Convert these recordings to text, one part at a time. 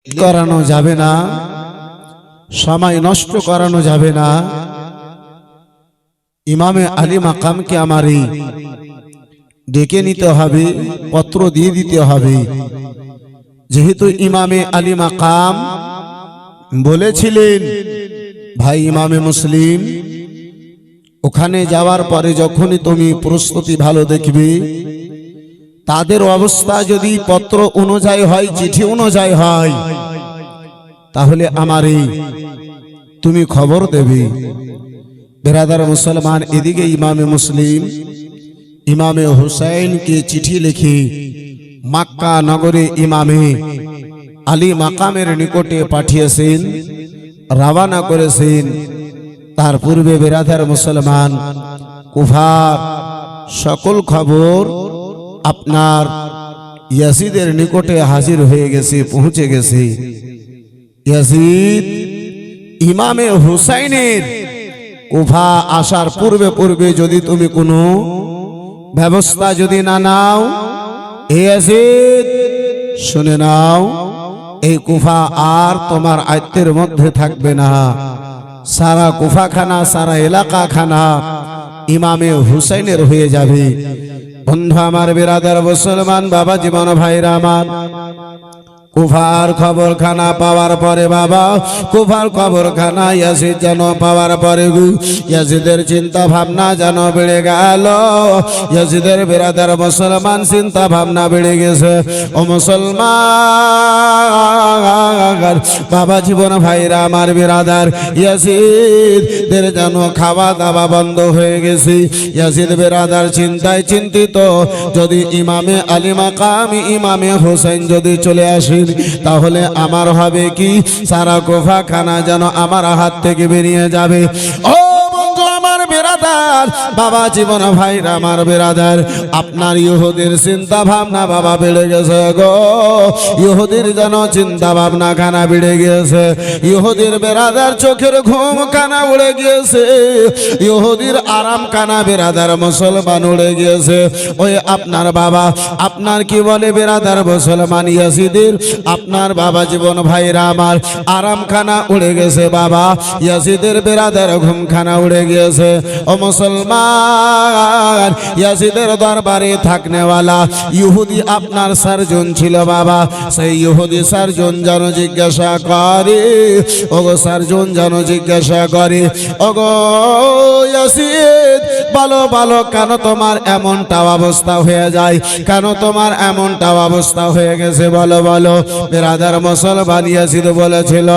করানো যাবে না, সময় নষ্ট করানো যাবে না। ইমামে আলী মাকামকে আমারই ডেকে নিতে হবে, পত্র দিয়ে দিতে হবে। যেহেতু ইমামে আলী মাকাম বলেছিলেন, ভাই ইমামে মুসলিম, ওখানে যাওয়ার পরে যখনই তুমি প্রস্তুতি ভালো দেখবে, তাদের অবস্থা যদি পত্র অনুযায়ী হয়, চিঠি অনুযায়ী হয়, তাহলে আমারই তুমি খবর দেবে। বেরাদার মুসলমান, এদিকে ইমামে মুসলিম ইমামে হুসাইনকে চিঠি লিখে মক্কা নগরে ইমামে আলী মাকামের নিকটে পাঠিয়েছেন, রওনা করেছেন। তার পূর্বে বেরাদার মুসলমান, কুফার সকল খবর আপনার ইয়াজিদের নিকটে হাজির হয়ে গেছে, পৌঁছে গেছে। ইয়াজিদ ইমামে হুসাইনের কুফা আসার পূর্বে পূর্বে যদি তুমি কোনো ব্যবস্থা যদি না নাও, ইয়াজিদ শুনে নাও, এই কুফা আর তোমার আয়ত্তের মধ্যে থাকবে না। সারা কুফা খানা, সারা এলাকা খানা ইমামে হুসাইনের হয়ে যাবে। বন্ধু আমার, বিরাদার মুসলমান, বাবা জীবন ভাইরা আমার, কুফার খবরখানা পাওয়ার পরে, বাবা কুফার খবরখানা ইয়াজিদ যেন পাওয়ার পরে ইয়াজিদের চিন্তা ভাবনা যেন বেড়ে গেল। ইয়াজিদের বিরাদার মুসলমান চিন্তা ভাবনা বেড়ে গেছে। ও মুসলমান বাবা জীবন ভাইরা আমার, বিরাদার, ইয়াজিদের যেন খাওয়া দাওয়া বন্ধ হয়ে গেছে। ইয়াজিদ বিরাদার চিন্তায় চিন্তিত, যদি ইমামে আলী মাকাম ইমামে হোসেন যদি চলে আসে, তাহলে আমার হবে কি? সারা কুফা খানা যেন আমার হাত থেকে বেরিয়ে যাবে। ও বন্ধু আমার, বিরাদার, বাবা জীবন ভাইরা আমার, বিরাদার, আপনার ইহুদির চিন্তা ভাবনা বাবা বেড়ে গেছে গো। ইহুদির যেন চিন্তা ভাবনা খানা বেড়ে গিয়েছে। ইহুদির বিরাদার চোখের ঘুম খানা উড়ে গিয়েছে। ইহুদির আরাম খানা বিরাদার মুসলমান উড়ে গিয়েছে। ওই আপনার বাবা, আপনার কি বলে বিরাদার মুসলমান, ইয়াজিদের আপনার বাবা জীবন ভাইরা আমার আরাম খানা উড়ে গেছে। বাবা ইয়াজিদের বিরাদার ঘুম খানা উড়ে গিয়েছে। ও মুসলমান, ইয়াজিদের দরবারে থাকনেওয়ালা ইহুদি আপনার সার্জন ছিল বাবা। সেই ইহুদি সার্জন যেন জিজ্ঞাসা করে, ওগো সার্জন যেন জিজ্ঞাসা করে, ওগো ইয়াজিদ, বলো বলো, কেন তোমার এমনটা অবস্থা হয়ে যায়? কেন তোমার এমনটা অবস্থা হয়ে গেছে? বলো বলো। বিরাদার মুসলমান, ইয়াজিদ বলেছিল,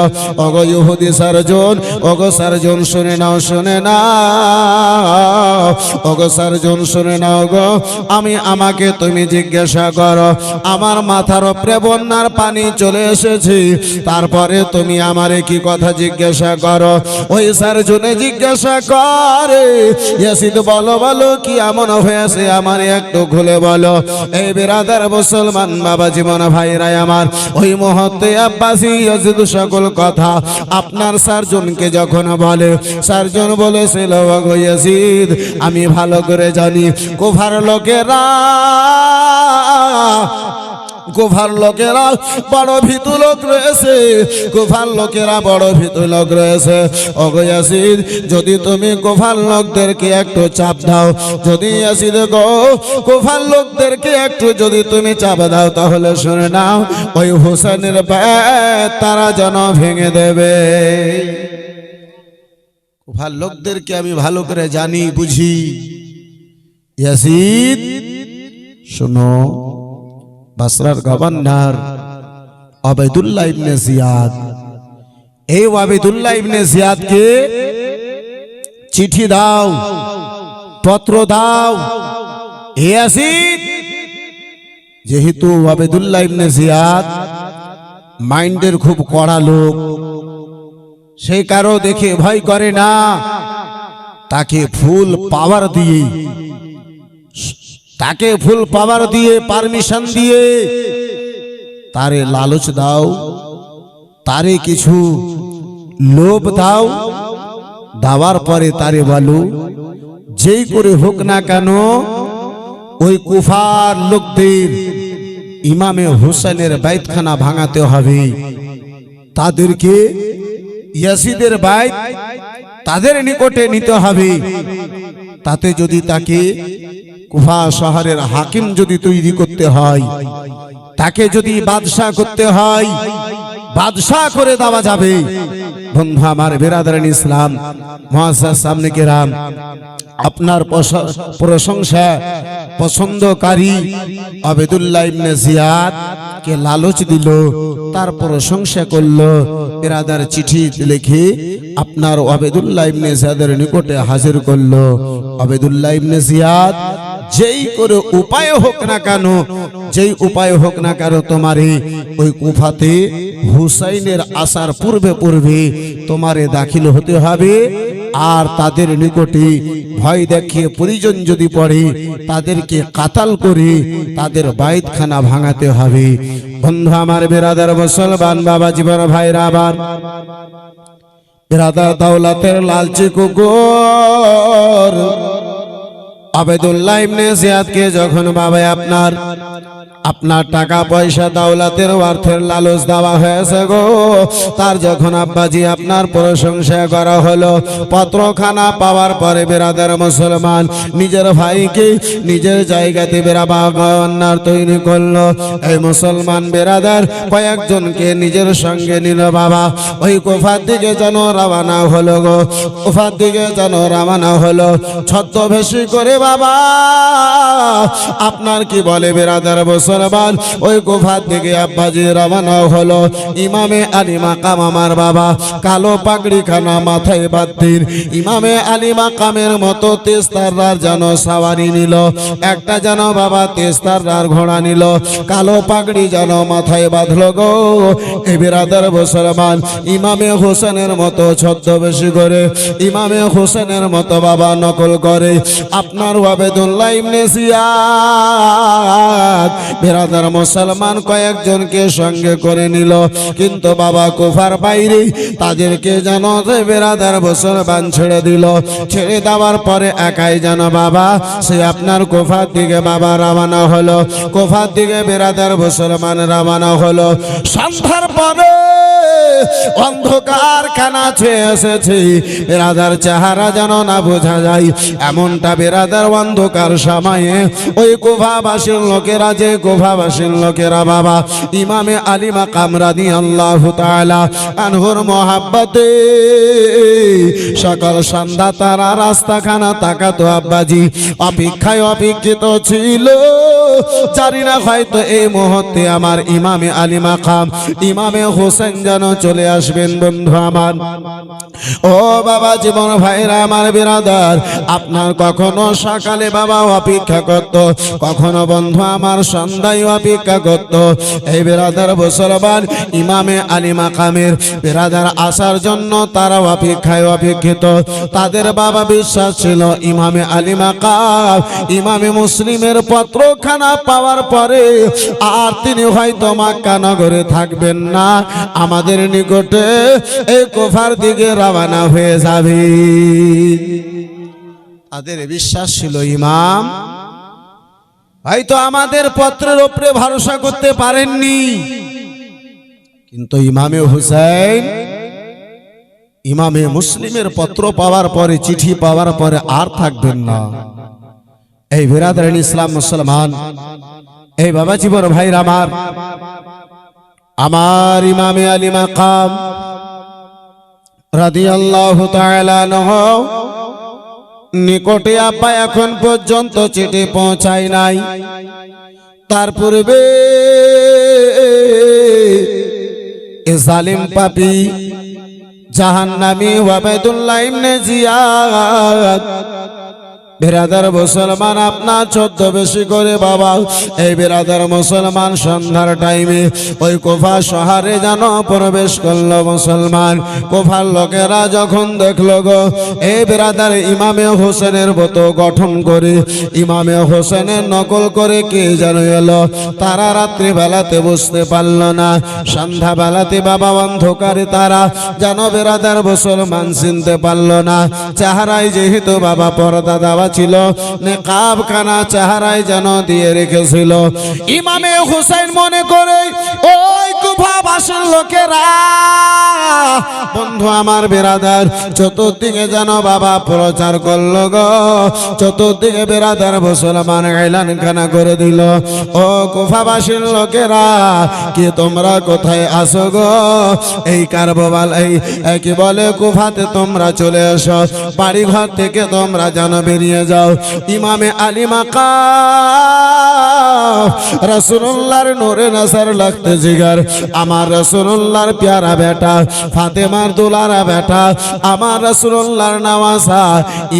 ওগো ইহুদি সার্জন, ওগো সার্জন শুনে নাও, শুনে নাও, ওগো সার্জন শুনে নাও গো, আমাকে তুমি জিজ্ঞাসা করো, আমার মাথার উপরে বন্যার পানি চলে এসেছে, তারপরে তুমি আমারে কি কথা জিজ্ঞাসা করো? ওই সার্জনে জিজ্ঞাসা করে, ইয়াজিদ বলো বলো, কি এমন হয়েছে আমার একটু খুলে বলো। এই বিরাদার মুসলমান বাবা জীবন ভাইরা আমার, ওই মুহূর্তে আব্বাসী ইয়াজিদ সকল কথা আপনার সার্জনকে যখন বলে, সার্জন বলেছিল, ওগো ইয়াজিদ, আমি ভালো করে জানি কুফার লোকেরা বড় ভীতু লোক রয়েছে। কুফার লোকেরা বড় ভীতু লোক রয়েছে। ওগো ইয়াজিদ, যদি তুমি কুফার লোকদেরকে একটু চাপ দাও, যদি ইয়াজিদ গো কুফার লোকদেরকে একটু যদি তুমি চাপ দাও, তাহলে শুনে নাও, ওই হোসেনের পেট তারা যেন ভেঙে দেবে। কুফার লোকদেরকে আমি ভালো করে জানি, বুঝি। ইয়াজিদ শোনো, বাসরার গভর্নর ওবায়দুল্লাহ ইবনে জিয়াদ, এই ওবায়দুল্লাহ ইবনে জিয়াদকে চিঠি দাও, পত্র দাও। ইয়াজিদ, যেহেতু ওবায়দুল্লাহ ইবনে জিয়াদ মাইন্ডের খুব কড়া লোক, সেই কারো দেখে ভয় করে না, তাকে ফুল পাওয়ার দিয়ে, তাকে ফুল পাওয়ার দিয়ে, পারমিশন দিয়ে তারে লালচ দাও, তারে কিছু লোভ দাও। দেওয়ার পরে তারে বলো, যেই করে হোক না কেন ওই কুফার লোকদের ইমামে হুসাইনের বাইতখানা ভাঙাতে হবে। তাদেরকে ইয়াসিদের বাইত তাদের নিকটে নিতে হবে। তাতে যদি তাকে কুফা শহরের হাকিম যদি তৈরি করতে হয়, তাকে যদি বাদশাহ করতে হয়, বাদশাহ করে দেওয়া যাবে। বন্ধু আমার বিরাদরান ইসলাম, মুআজ্জাজ সামনে কেরাম, আপনার প্রশংসা পছন্দকারী আবেদুল্লাহ ইবনে জিয়াদ কে লালচ দিল, তার প্রশংসা করলো, বিরাদার চিঠি লিখে আপনার আবেদুল্লাহ ইবনে জিয়াদের নিকটে হাজির করলো। আবেদুল্লাহ ইবনে জিয়াদ যেই করে উপায় হোক না কেন, যেই উপায় হোক না কেন, তোমারে ওই কুফাতে হুসাইনের আসার পূর্বে পূর্বে তোমারে দাখিল হতে হবে। আর তাদের নিকটে ভয় দেখিয়ে পরিজন যদি পড়ে, তাদেরকে কাতাল করে তাদের বাইতখানা ভাঙাতে হবে। বন্ধু আমার বিরাদার মুসলমান বাবা জীবন ভাইরা, আবার বিরাদার দৌলতের লালচি কুকুর আবেদুল্লাহ ইবনে জিয়াদকে যখন বাবা আপনার টাকা পয়সা দৌলতের অর্থের লালচ দেওয়া হয়েছে গো, তার যখন আব্বাজি আপনার প্রশংসা করা হলো, পত্রখানা পাওয়ার পরে বিরাদার মুসলমান নিজের ভাইকে নিজের জায়গাতে বেরাবার তৈরি করলো। এই মুসলমান বিরাদার কয়েকজনকে নিজের সঙ্গে নিল বাবা, ওই কুফার দিকে যেন রওনা হলো গো, কুফার দিকে যেন রওনা হলো ছদ্মবেশী করে বাবা। আপনার কি বলে বিরাদার মুসলমান, ওই কুফার দিকে আব্বাজি রওনা হলো। ইমামে আলী মাকাম আমার বাবা কালো পাগড়ি খানা মাথায় বাঁধতেন, ইমামে আলী মাকামের মতো তেস্তারার যেন সাওয়ারি নিল, একটা যেন বাবা তেস্তারার ঘোড়া নিল, কালো পাগড়ি যেন মাথায় বাঁধলো গো। এ বিরাদার মুসলমান ইমামে হোসেনের মতো ছদ্মবেশী করে, ইমামে হোসেনের মতো বাবা নকল করে আপনার আবেদুল্লাহ ইবনে জিয়াদ বিরাদার মুসলমান কয়েকজনকে সঙ্গে করে নিল। কিন্তু বাবা কুফার বাইরে তাদেরকে যেন বিরাদার মুসলমান ছেড়ে দিল। ছেড়ে দেওয়ার পরে একাই যেন বাবা সে আপনার কুফার দিকে বাবা রওনা হলো, কুফার দিকে বিরাদার মুসলমান রওনা হলো। সন্ধ্যার পরে অন্ধকার খানা ছুঁয়ে এসেছে, বিরাদার চেহারা যেন না বোঝা যায়, এমনটা বিরাদার অন্ধকার সময়ে ওই কুফাবাসীর লোকেরা, যে কুফাবাসীর লোকেরা বাবা ইমামে আলী মাকাম রাদিয়াল্লাহু তাআলা আনহুর মহাব্বতে সকাল সন্ধ্যা তারা রাস্তাখানা তাকাতো আব্বাজি, অপেক্ষায় অপেক্ষিত ছিল। জানি না হয়তো এই মুহূর্তে আমার ইমামে আলী মাকাম ইমামে হোসেন যেন চলে আসবেন। বন্ধু আমার, ও বাবা জীবন ভাইরা আমার বিরাদার, আপনার কখনো সকালে বাবা অপেক্ষা করত, কখনো বন্ধু আমার সন্ধ্যায় অপেক্ষা করত। এই বিরাদার মুসলমান ইমামে আলী মাকামের বিরাদার আসার জন্য তারা অপেক্ষায় অপেক্ষিত। তাদের বাবা বিশ্বাস ছিল ইমামে আলী মাকাম ইমামে মুসলিমের পত্রখানা পাওয়ার পরে আর তিনি হয়তো মক্কা নগরে থাকবেন না, আমাদের নিকটে এই কুফার দিকে রওনা হয়ে যাবে। তাদের বিশ্বাস ছিল ইমাম হয়তো আমাদের পত্রের উপরে ভরসা করতে পারেননি, কিন্তু ইমামে হুসাইন ইমামে মুসলিমের পত্র পাওয়ার পরে, চিঠি পাওয়ার পরে আর থাকবেন না। এই বিরাদরান ইসলাম মুসলমান, এই বাবা জীবন ভাইরা আমার ইমামে আলী মাকাম রাদিয়াল্লাহু তাআলা আনহু নিকটে আব্বা এখন পর্যন্ত চিঠি পৌঁছায় নাই। তার পূর্বে এ জালিম পাপী জাহান্নামী আবেদুল্লাহ ইবনে জিয়াদ বিরাদার মুসলমান আপনার ছদ্মবেশী করে বাবা এই বিরাদার মুসলমান সন্ধ্যার টাইমে ওই কুফা শহরে যেন প্রবেশ করলো। মুসলমান কুফার লোকেরা যখন দেখলো গো এই বিরাদার ইমামে হোসেনের মতো গঠন করে, ইমামে হোসেনের নকল করে কে যেন এলো, তারা রাত্রি বেলাতে বুঝতে পারলো না, সন্ধ্যা বেলাতে বাবা অন্ধকারে তারা যেন বিরাদার মুসলমান চিনতে পারলো না। চেহারায় যেহেতু বাবা পর্দা দেওয়া ছিল, নেকাব কানা চেহারায় যেন দিয়ে রেখেছিল। ইমামে হুসাইন মনে করে ওই কুফাবাসীর লোকেরা, বন্ধু আমার বেরাদার, চতুর্দিকে যেন বাবা প্রচার করলো গো, চতুর্দিকে বেরাদার মুসলমান এলান খানা করে দিল, ও কুফাবাসীর লোকেরা কি তোমরা কোথায় আসো গো? এই কারবাল এই কি বলে কুফাতে তোমরা চলে এসো, বাড়ি ঘর থেকে তোমরা যেন বেরিয়ে যাও। ইমামে আলী মাকাম রাসূলুল্লাহর নূরে নজর লাগতে জিগার, আমার রাসূলুল্লাহর প্যারা বেটা, ফাতেমার দুলারা বেটা, আমার রাসূলুল্লাহর নওয়াজা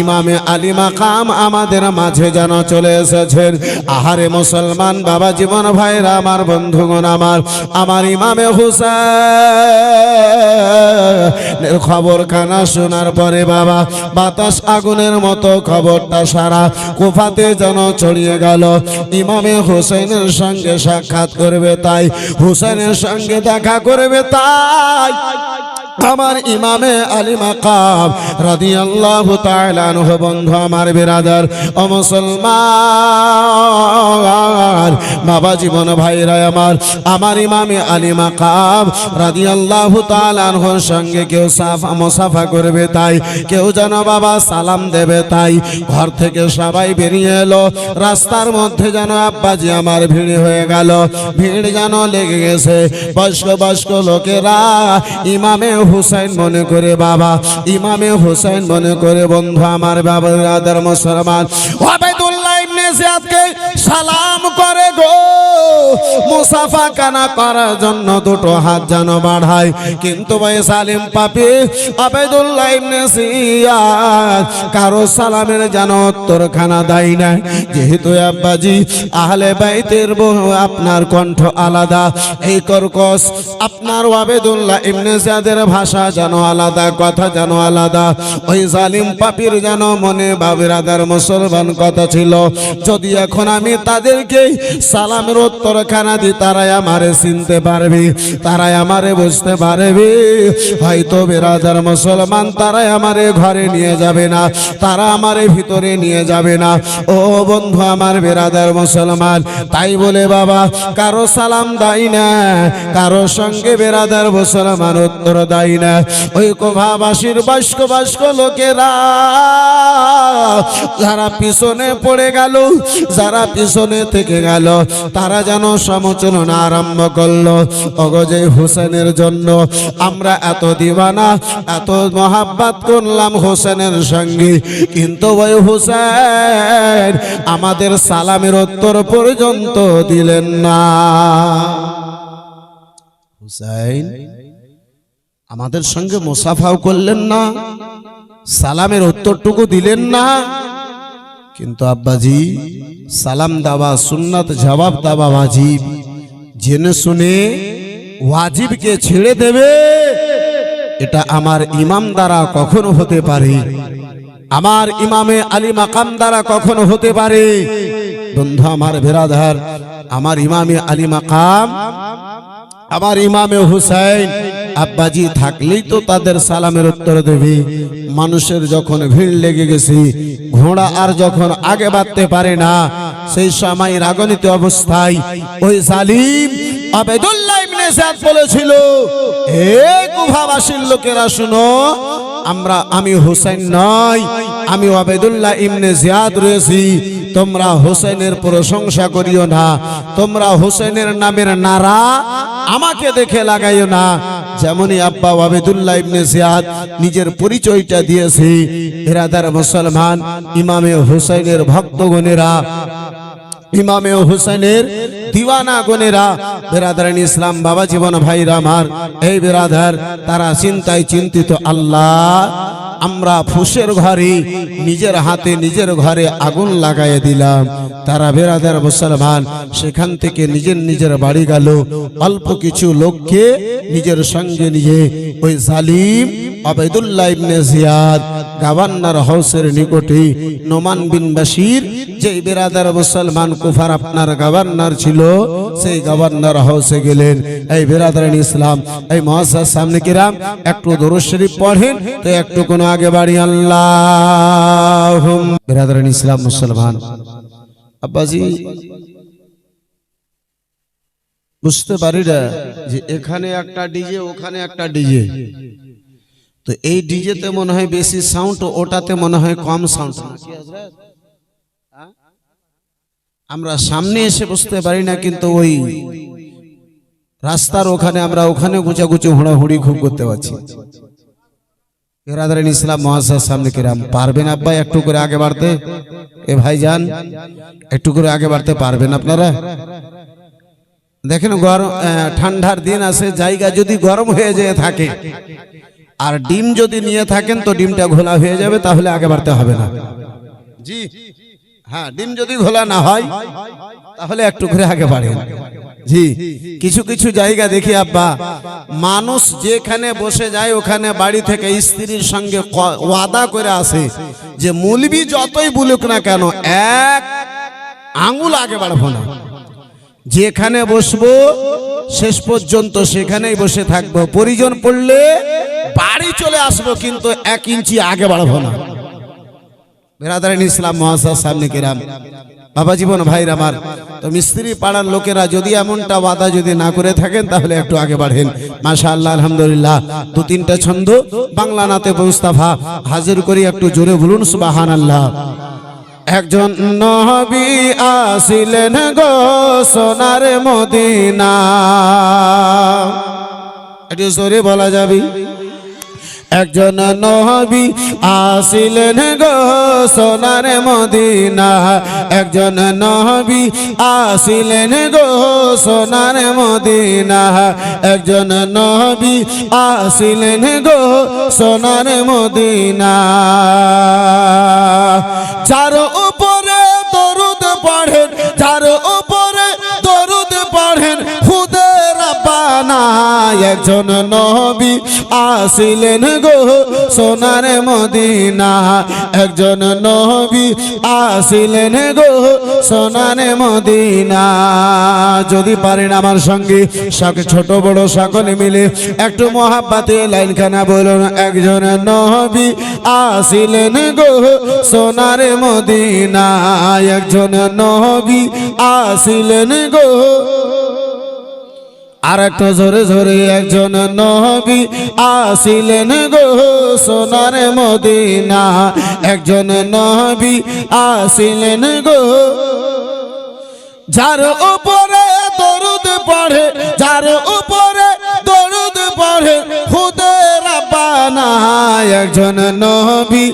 ইমামে আলী মাকাম আমাদের মাঝে যেন চলে এসেছেন। আহারে মুসলমান বাবা জীবন ভাইরা আমার, বন্ধুগণ আমার ইমামে হুসাইনের খবর খানা শোনার পরে বাবা বাতাস আগুনের মতো খবরটা সারা কুফাতে যেন ছড়িয়ে গেল। ইমামে হুসাইনের সঙ্গে সাক্ষাৎ করবে তাই, হুসাইনের সঙ্গে দেখা করবে তাই আমার ইমামে আলী মাকাম রাদিয়াল্লাহু তাআলা আনহু। বন্ধু আমার বিরাদার ও মুসলমান বাবা জীবন ভাইরা আমার ইমামে আলী মাকাম রাদিয়াল্লাহু তাআলা আনহুর সঙ্গে কেউ সাফা মুসাফা করবে তাই, কেউ যেন বাবা সালাম দেবে তাই ঘর থেকে সবাই বেরিয়ে এলো। রাস্তার মধ্যে যেন আব্বাজি আমার ভিড় হয়ে গেল, ভিড় যেন লেগে গেছে। বয়স্ক লোকেরা ইমামে হুসাইন মনে করে বাবা, ইমামে হুসাইন মনে করে বন্ধু আমার বাবা রাদার মুসলমান ওবাইদুল্লাহ ইবনে জিয়াদকে সালাম করে গো, মুসাফা কানা করার জন্য দুটো হাত যেন বাড়ায়, কিন্তু ভাই সালিম পাপি ওবাইদুল্লাহ ইবনে জিয়াদ কারো সালামের যেন উত্তর খানা দেয় না। যেহেতু আব্বাজি আহলে বাইতের বহু আপনার কণ্ঠ আলাদা, এই কর্কশ আপনার ওবাইদুল্লাহ ইবনে জিয়াদের ভাষা যেন আলাদা, কথা যেন আলাদা। ওই জালিম পাপির যেন মনে বাবিরাদার মুসলমান কথা ছিল, যদি এখন আমি তাদেরকে সালামের উত্তর খানা দিই তারাই আমারে চিনতে পারবে, তারাই আমারে বুঝতে পারবে, হয়তো বিরাদার মুসলমান তারাই আমারে ঘরে নিয়ে যাবে না, তারা আমারে ভিতরে নিয়ে যাবে না। ও বন্ধু আমার বিরাদার মুসলমান, তাই বলে বাবা কারো সালাম দেয় না, কারো সঙ্গে বিরাদার মুসলমান উত্তর দেয় না। ওই কুফাবাসীর বয়স্ক লোকেরা যারা পিছনে পড়ে গেল, যারা পিছনে থেকে গেল, তারা যেন সমালোচনা আরম্ভ করলো। অগজে হুসেনের জন্য আমরা এত দিওয়ানা, এত মহাব্বত করলাম হুসেনের সঙ্গে, কিন্তু ওই হুসেন আমাদের সালামের উত্তর পর্যন্ত দিলেন না। হুসেন আমাদের সঙ্গে মুসাফাও করলেন না, সালামের উত্তরটুকু দিলেন না। কিন্তু আব্বাজি সালাম দেওয়া সুন্নাত, জবাব দেওয়া ওয়াজিব, জেনে শুনে ওয়াজিবকে ছেড়ে দেবে এটা আমার ইমাম দ্বারা কখনো হতে পারে, আমার ইমামে আলী মাকাম দ্বারা কখনো হতে পারে। বন্ধু আমার বিরাদার, আমার ইমামে আলী মাকাম, আমার ইমামে হুসাইন আব্বাজি থাকলেই তো তাদের সালামের উত্তর দেবে। মানুষের যখন ভিড় লেগে গেছে, ঘোড়া আর যখন আগে বাড়তে পারে না, সেই সময় রাগনিত অবস্থায় ওই জালিম ওবাইদুল্লাহ ইবনে জিয়াদ বলেছিল, হে কুফাবাসীর লোকেরা শুনো, আমি হুসাইন নয়, আমি ওবাইদুল্লাহ ইবনে জিয়াদ রয়েছি, তোমরা হুসাইনের প্রশংসা করিও না, তোমরা হুসাইনের নামের নারা আমাকে দেখে লাগাইও না। যেমনই আব্বা ওবাইদুল্লাহ ইবনে জিয়াদ নিজের পরিচয়টা দিয়েছে, ইরাদার মুসলমান ইমামে হুসাইনের ভক্তগণেরা, ইমামে হুসাইনের দিওয়ানা গনেরা, বেরাদারান ইসলাম বাবা জীবন ভাইরা আমার, এই বেরাদার তারা চিন্তায় চিন্তিত, আল্লাহ আমরা ফুসের ঘরে নিজের হাতে নিজের ঘরে আগুন লাগাইয়ে দিলাম। তারা বেরাদার মুসলমান সেখান থেকে নিজের বাড়ি গেল, অল্প কিছু লোককে নিজের সঙ্গে নিয়ে ওই জালিম ওবাইদুল্লাহ ইবনে জিয়াদ গভর্নর হাউসের নিকটে নোমান বিন বাশির যে বিরাদার মুসলমান কুফার আপনার গভর্নর ছিল, সেই গভর্নর হাউসে গেলেন। এই বিরাদার ইসলাম, এই মুআজ্জাজ সামনে কিরাম একটু দরুদ শরীফ পড়েন তো একটু কোন আগে বাড়ি আল্লাহুম। বিরাদার ইসলাম মুসলমান আব্বাজি বুঝতে পারি না যে এখানে একটা ডিজে ওখানে একটা ডিজে, তো এই ডিজেতে মনে হয় বেশি সাউন্ড, ওটাতে মনে হয় কম সাউন্ড। আমরা সামনে এসে বুঝতে পারি না, কিন্তু ওই রাস্তার ওখানে আমরা ওখানে গুচাগুচি হুড়াহুড়ি খুব করতে পারছি। বিরাদার ইসলাম মুআজ্জাজ সামনে কিরাম পারবেন আব্বা একটু করে আগে বাড়তে? এ ভাইজান একটু করে আগে বাড়তে পারবেন আপনারা? দেখেন গরম ঠান্ডার দিন আছে, জায়গা যদি গরম হয়ে যেয়ে থাকে আর ডিম যদি নিয়ে থাকেন তো ডিমটা ঘোলা হয়ে যাবে, তাহলে আগে বাড়তে হবে না। জি হ্যাঁ, ডিম যদি ঘোলা না হয় তাহলে একটু করে আগে বাড়েন। জি কিছু কিছু জায়গা দেখি আব্বা, মানুষ যেখানে বসে যায় ওখানে বাড়ি থেকে স্ত্রীর সঙ্গে ওয়াদা করে আসে যে মৌলবি যতই বলুক না কেন এক আঙ্গুল আগে বাড়বো না, যেখানে বসবো শেষ পর্যন্ত সেখানেই বসে থাকবো, প্রয়োজন পড়লে বাড়ি চলে আসবো কিন্তু 1 ইঞ্চি আগে বাড়বো না। বিরাদারিন ইসলাম মুআজ্জাজ সামনে কিরাম বাবা জীবন ভাইরা আমার, তো মিস্ত্রি পাড়ার লোকেরা যদি এমনটা ওয়াদা যদি না করে থাকেন তাহলে একটু আগে বাড়েন। মাশাআল্লাহ আলহামদুলিল্লাহ। 2-3টা ছন্দ বাংলা নাতে মুস্তাফা হাজির করি, একটু জোরে বলুন সুবহানাল্লাহ। একজন নবী আসিলেন গো সোনার মদিনা, একটু জোরে বলা যাবে। একজন নবী আসিলেন গো সোনার মদিনা, একজন নবী আসিলেন গো সোনার মদিনা, একজন নবী আসিলেন গো সোনার মদিনা। যার উপরে দরুদ পড়েন, যার উপরে দরুদ পড়েন খুদে রাব্বানা, একজন নবী আসিলেন গো সোনার মদিনা, একজন নবী আসিলেন গো সোনার মদিনা। যদি পারেন আমার সঙ্গে ছোট বড় সকলে মিলে একটু মহাব্বতে লাইনখানা বলুন। একজন নবী আসিলেন গো সোনার মদিনা, একজন নবী আসিলেন গো, আর একটা জোরে জোরে। একজন নবী আসিলেন গো সোনার মদিনা, একজন নবী আসিলেন গো। যার উপরে দরুদ পড়ে, যার উপরে দরুদ পড়ে খুদে রাব্বানা, একজন নবী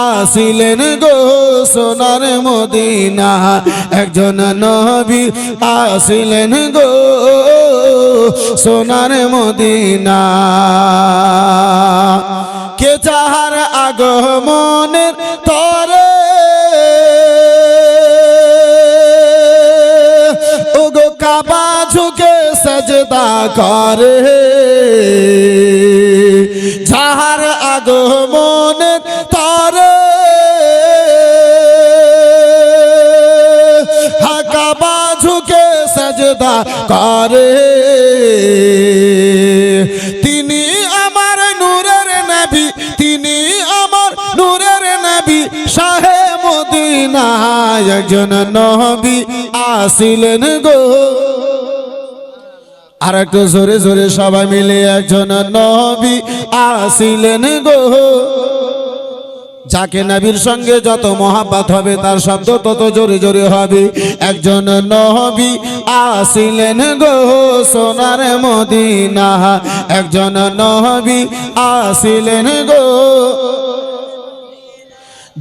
আসিলেন গো সোনার মদিনা, একজন নবী আসিলেন গো সোনার মদিনা। কে যাহার আগমনের তরে ওগো কাবা ঝুঁকে সাজদা করে, যাহার আগমনের তরে কাবা ঝুঁকে সাজদা করে, তিনি আমার নূরের নবী, তিনি আমার নূরের নবী শাহে মদিনা, একজন নবী আসিলেন গো। আর একটু জোরে জোরে সবাই মিলে। একজন নবী আসিলেন গো। যাকে নবীর সঙ্গে যত মহাব্বত হবে তার শব্দ তত জোরে জোরে হবে। একজন নবী আসিলেন গো সোনার মদিনা, একজন নবী আসিলেন গো।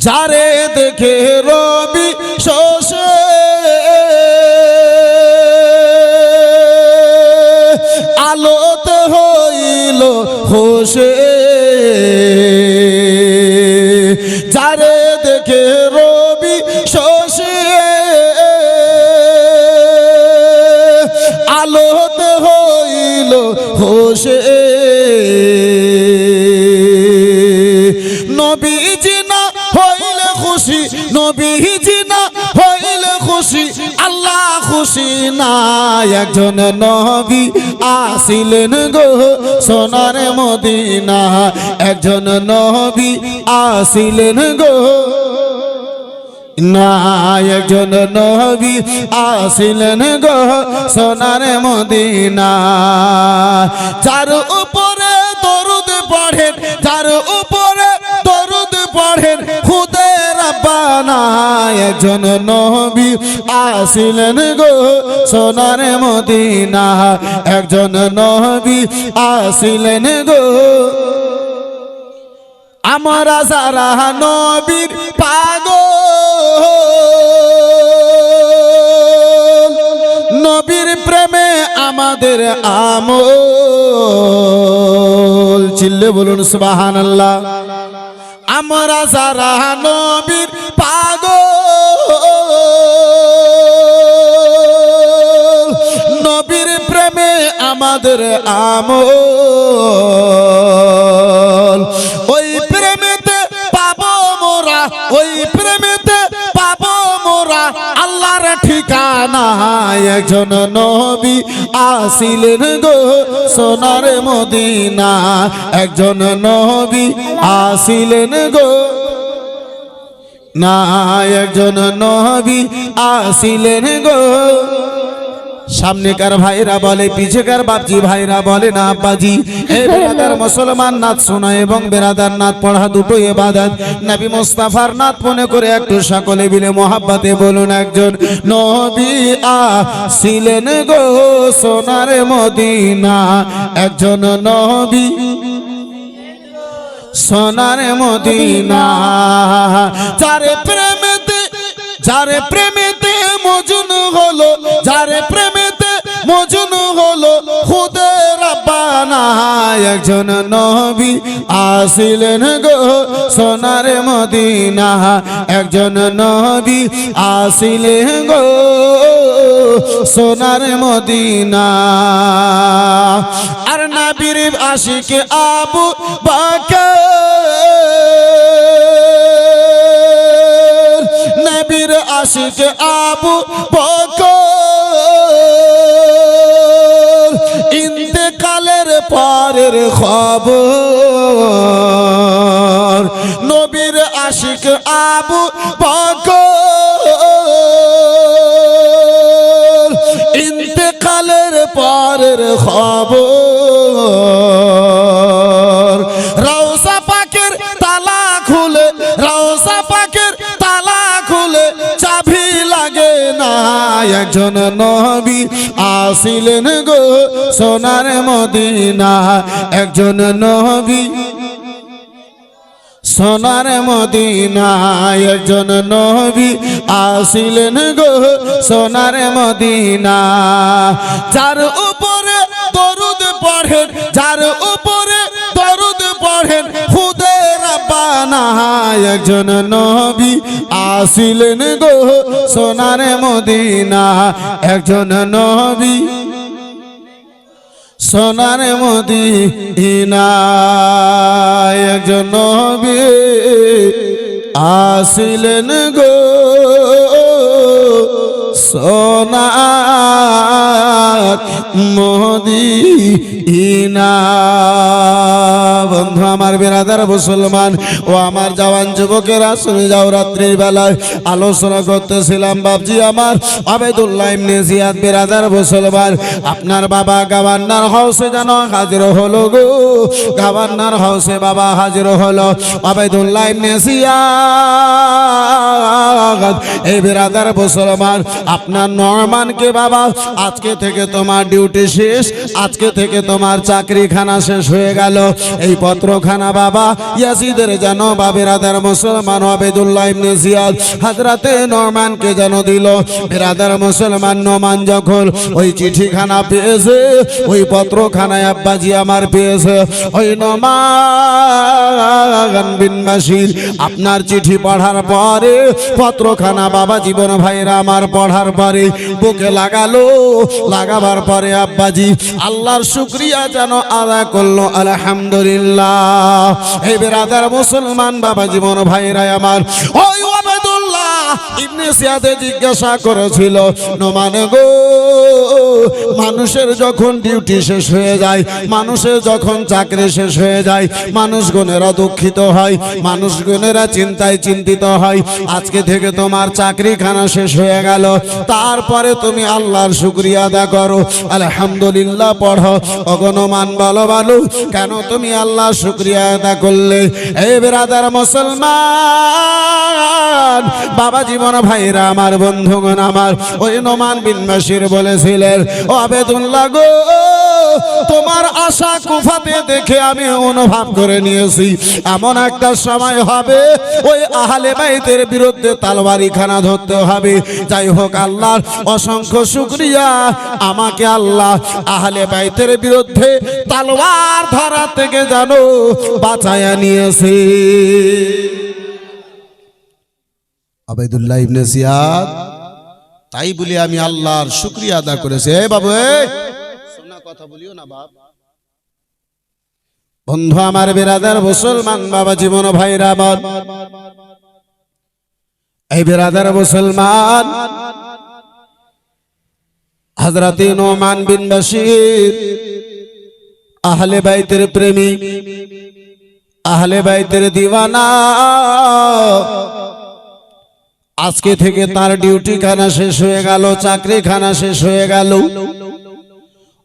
যারে দেখে রবি শোষে আলোতে হইল হোসে, যারে দেখে রবি শোষে আলোতে হইল হোসে। নবীজি না হইলে খুশি, নবীজি না হইলে খুশি না একজন নবী আসিলেন গো সোনার মদিনা একজন নবী আসিলেন গো না একজন নবী আসিলেন গো সোনার মদিনা যার উপরে দরুদ পড়েন যার উপরে দরুদ পড়েন খুদে রাব্বানা একজন নবী আসিলেন গো সোনার মদিনা একজন নবী আসিলেন গো আমরা যারা নবীর পাগল নবীর প্রেমে আমাদের আমল চিল্লে বলুন সুবহানাল্লাহ আমরা যারা নবীর পাগল নবীর প্রেমে আমাদের আমল ওই প্রেমেতে পাবো মোরা ওই প্রেমেতে পাবো মোরা আল্লাহর ঠিকানা একজন নবী আসিলেন গো সোনার মদিনা একজন নবী আসিলেন গো না একজন নবী আসিলেন গো সামনেকার ভাইরা বলে পিছেকার বাপজি ভাইরা বলে না আব্বাজি এই বেরাদার মুসলমান নাত শোনা এবং বেরাদার নাত পড়া দুটো ইবাদত নবী মুস্তাফার নাত মনে করে একটু সকলে মিলে মোহাব্বতে বলুন একজন নবী আসিলেন গো সোনার মদিনা একজন নবী সোনার মদিনা যারে প্রেমেতে মজুন হলো যারে প্রেমেতে মজুন হলো খুদে রাব্বানা একজন নবী আসিলেন গো সোনার মদিনা একজন নবী আসিলেন গো সোনার মদিনা আর নবীর আশিক আবু বকর নবীর আশিক আবু বকর ইন্তেকালের পরের খবর নবীর আশিক আবু বকর ইন্তেকালের পরের খবর রওজা পাকের তালা খুলে রওজা পাকের তালা খুলে চাবি লাগে না একজন নবী আসিলেন গো সোনার মদিনা একজন নবী সোনার মদিনা একজন নবী আসিলেন গো সোনার মদিনা যার উপরে দরুদ পড়েন যার উপরে দরুদ পড়েন খুদে রাব্বানা একজন নবী আসিলেন গো সোনার মদিনা একজন নবী সোনার মদিনা একজন নবী আসিলেন গো সোনার মদিনা বন্ধু আমার বেরাদার মুসলমান ও আমার জওয়ান যুবকেরা শুনে যাও রাত্রির বেলায় আলোচনা করতেছিলাম বাপজি আমার আবেদুল্লাহ ইবনে জিয়াদ বেরাদার মুসলমান আপনার বাবা গভর্নর হাউসে যেন হাজির হলো গো গভর্নর হাউসে বাবা হাজির হলো আবেদুল্লাহ ইবনে জিয়াদ এই বেরাদার মুসলমান আপনার নরমানকে বাবা আজকে থেকে তোমার ডিউটি শেষ আজকে থেকে তোমার চাকরিখানা শেষ হয়ে গেল এই পত্রখানা বাবা ইয়াজিদের যেন বেরাদার মুসলমান আবেদুল্লাহ ইবনে জিয়াদ হযরতে নরমানকে যেন দিল বেরাদার মুসলমান নরমান যখন ওই চিঠিখানা পেয়েছে ওই পত্রখানায় আব্বাজি আমার পেয়েছে ওই নরমান বিন বাশির আপনার চিঠি পড়ার পরে পত্রখানা বাবা জীবন ভাইরা আমার পড়ার পরে বুকে লাগালো লাগাবার পরে আব্বাজি আল্লাহর শুকরিয়া যেন আদায় করলো আলহামদুলিল্লাহ এই বেরাদার মুসলমান বাবা জীবন ভাইরা আমার ওই আবেদুল্লাহ ইবনে সিয়াদে জিজ্ঞাসা করেছিল, নোমান গো, মানুষের যখন ডিউটি শেষ হয়ে যায়, মানুষের যখন চাকরি শেষ হয়ে যায়, মানুষগণেরা দুঃখিত হয়, মানুষগণেরা চিন্তায় চিন্তিত হয়। আজকে থেকে তোমার চাকরিখানা শেষ হয়ে গেল, তারপরে তুমি আল্লাহর শুকরিয়া আদা করো, আলহামদুলিল্লাহ পড়ো। অগণমান বলো বলো, কেন তুমি আল্লাহর শুকরিয়া আদা করলে? এই বিরাদার মুসলমান বাবা জীবন ভাইরা আমার, বন্ধুগণ আমার, ওই নোমান বিন বাশির বলেছিলেন, ও আবেদুল্লাহ গো, তোমার আশা কুফাতে দেখে আমি অনুভব করে নিয়েছি এমন একটা সময় হবে ওই আহলে বাইতের বিরুদ্ধে তরবারিখানা ধরতে হবে। যাই হোক, আল্লাহর অসংখ্য শুকরিয়া, আমাকে আল্লাহ আহলে বাইতের বিরুদ্ধে তলোয়ার ধরা থেকে জানো বাঁচায়া নিয়েছে। আবেদুল্লাহ ইবনে জিয়াদ তাই বলি আমি আল্লাহর শুকরিয়া আদা করেছি। এই বাবু, শোনা কথা বলিও না বাপ। বন্ধু আমার, বিরাদার মুসলমান বাবা জীবন ভাইরা আমার, এই বিরাদার মুসলমান হযরতে নোমান বিন বাশির আহলে বাইতের প্রেমী, আহলে বাইতের দিওয়ানা। আজকে থেকে তার ডিউটি খানা শেষ হয়ে গেল, চাকরি খানা শেষ হয়ে গেল।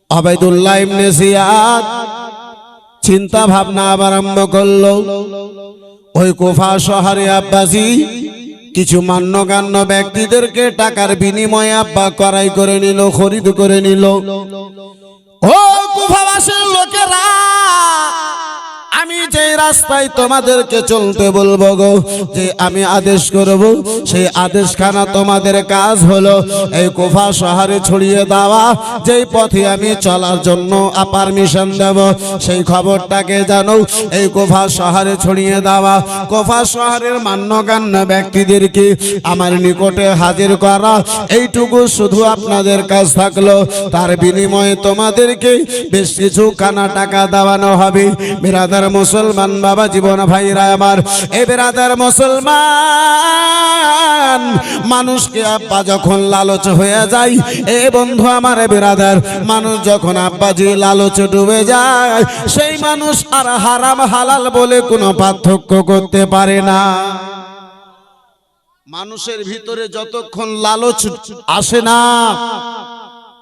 আবেদুল্লাহ ইবনে জিয়াদ চিন্তা ভাবনা আবার আরম্ভ করলো। ওই কুফা শহরে আব্বাজি কিছু মান্যগণ্য ব্যক্তিদেরকে টাকার বিনিময়ে আব্বা ক্রয় করে নিল, খরিদ করে নিল। ও কুফাবাসীর লোকেরা, আমি যে রাস্তায় তোমাদেরকে চলতে বলবো গো, যে আমি আদেশ করব, সেই আদেশখানা তোমাদের কাজ হলো এই কুফা শহরে ছড়িয়ে দেওয়া। যেই পথে আমি চলার জন্য পারমিশন দেব, সেই খবরটাকে জানো এই কুফা শহরে ছড়িয়ে দেওয়া। কুফা শহরের মান্যগণ্য ব্যক্তিদেরকে আমার নিকটে হাজির করা, এইটুকু শুধু আপনাদের কাজ থাকলো। তার বিনিময়ে তোমাদেরকে বেশ কিছু কানা টাকা দেওয়ানো হবে। বিরাদার মুসলমান বাবা জীবন ভাইরা আমার, এ বিরাদার মুসলমান, মানুষকে আব্বা যখন লালচ হয়ে যায়, এ বন্ধু আমার বিরাদার, মানুষ যখন আব্বাজি লালচে ডুবে যায়, সেই মানুষ আর হারাম হালাল বলে কোনো পার্থক্য করতে পারে না। মানুষের ভিতরে যতক্ষণ লালচ আসে না,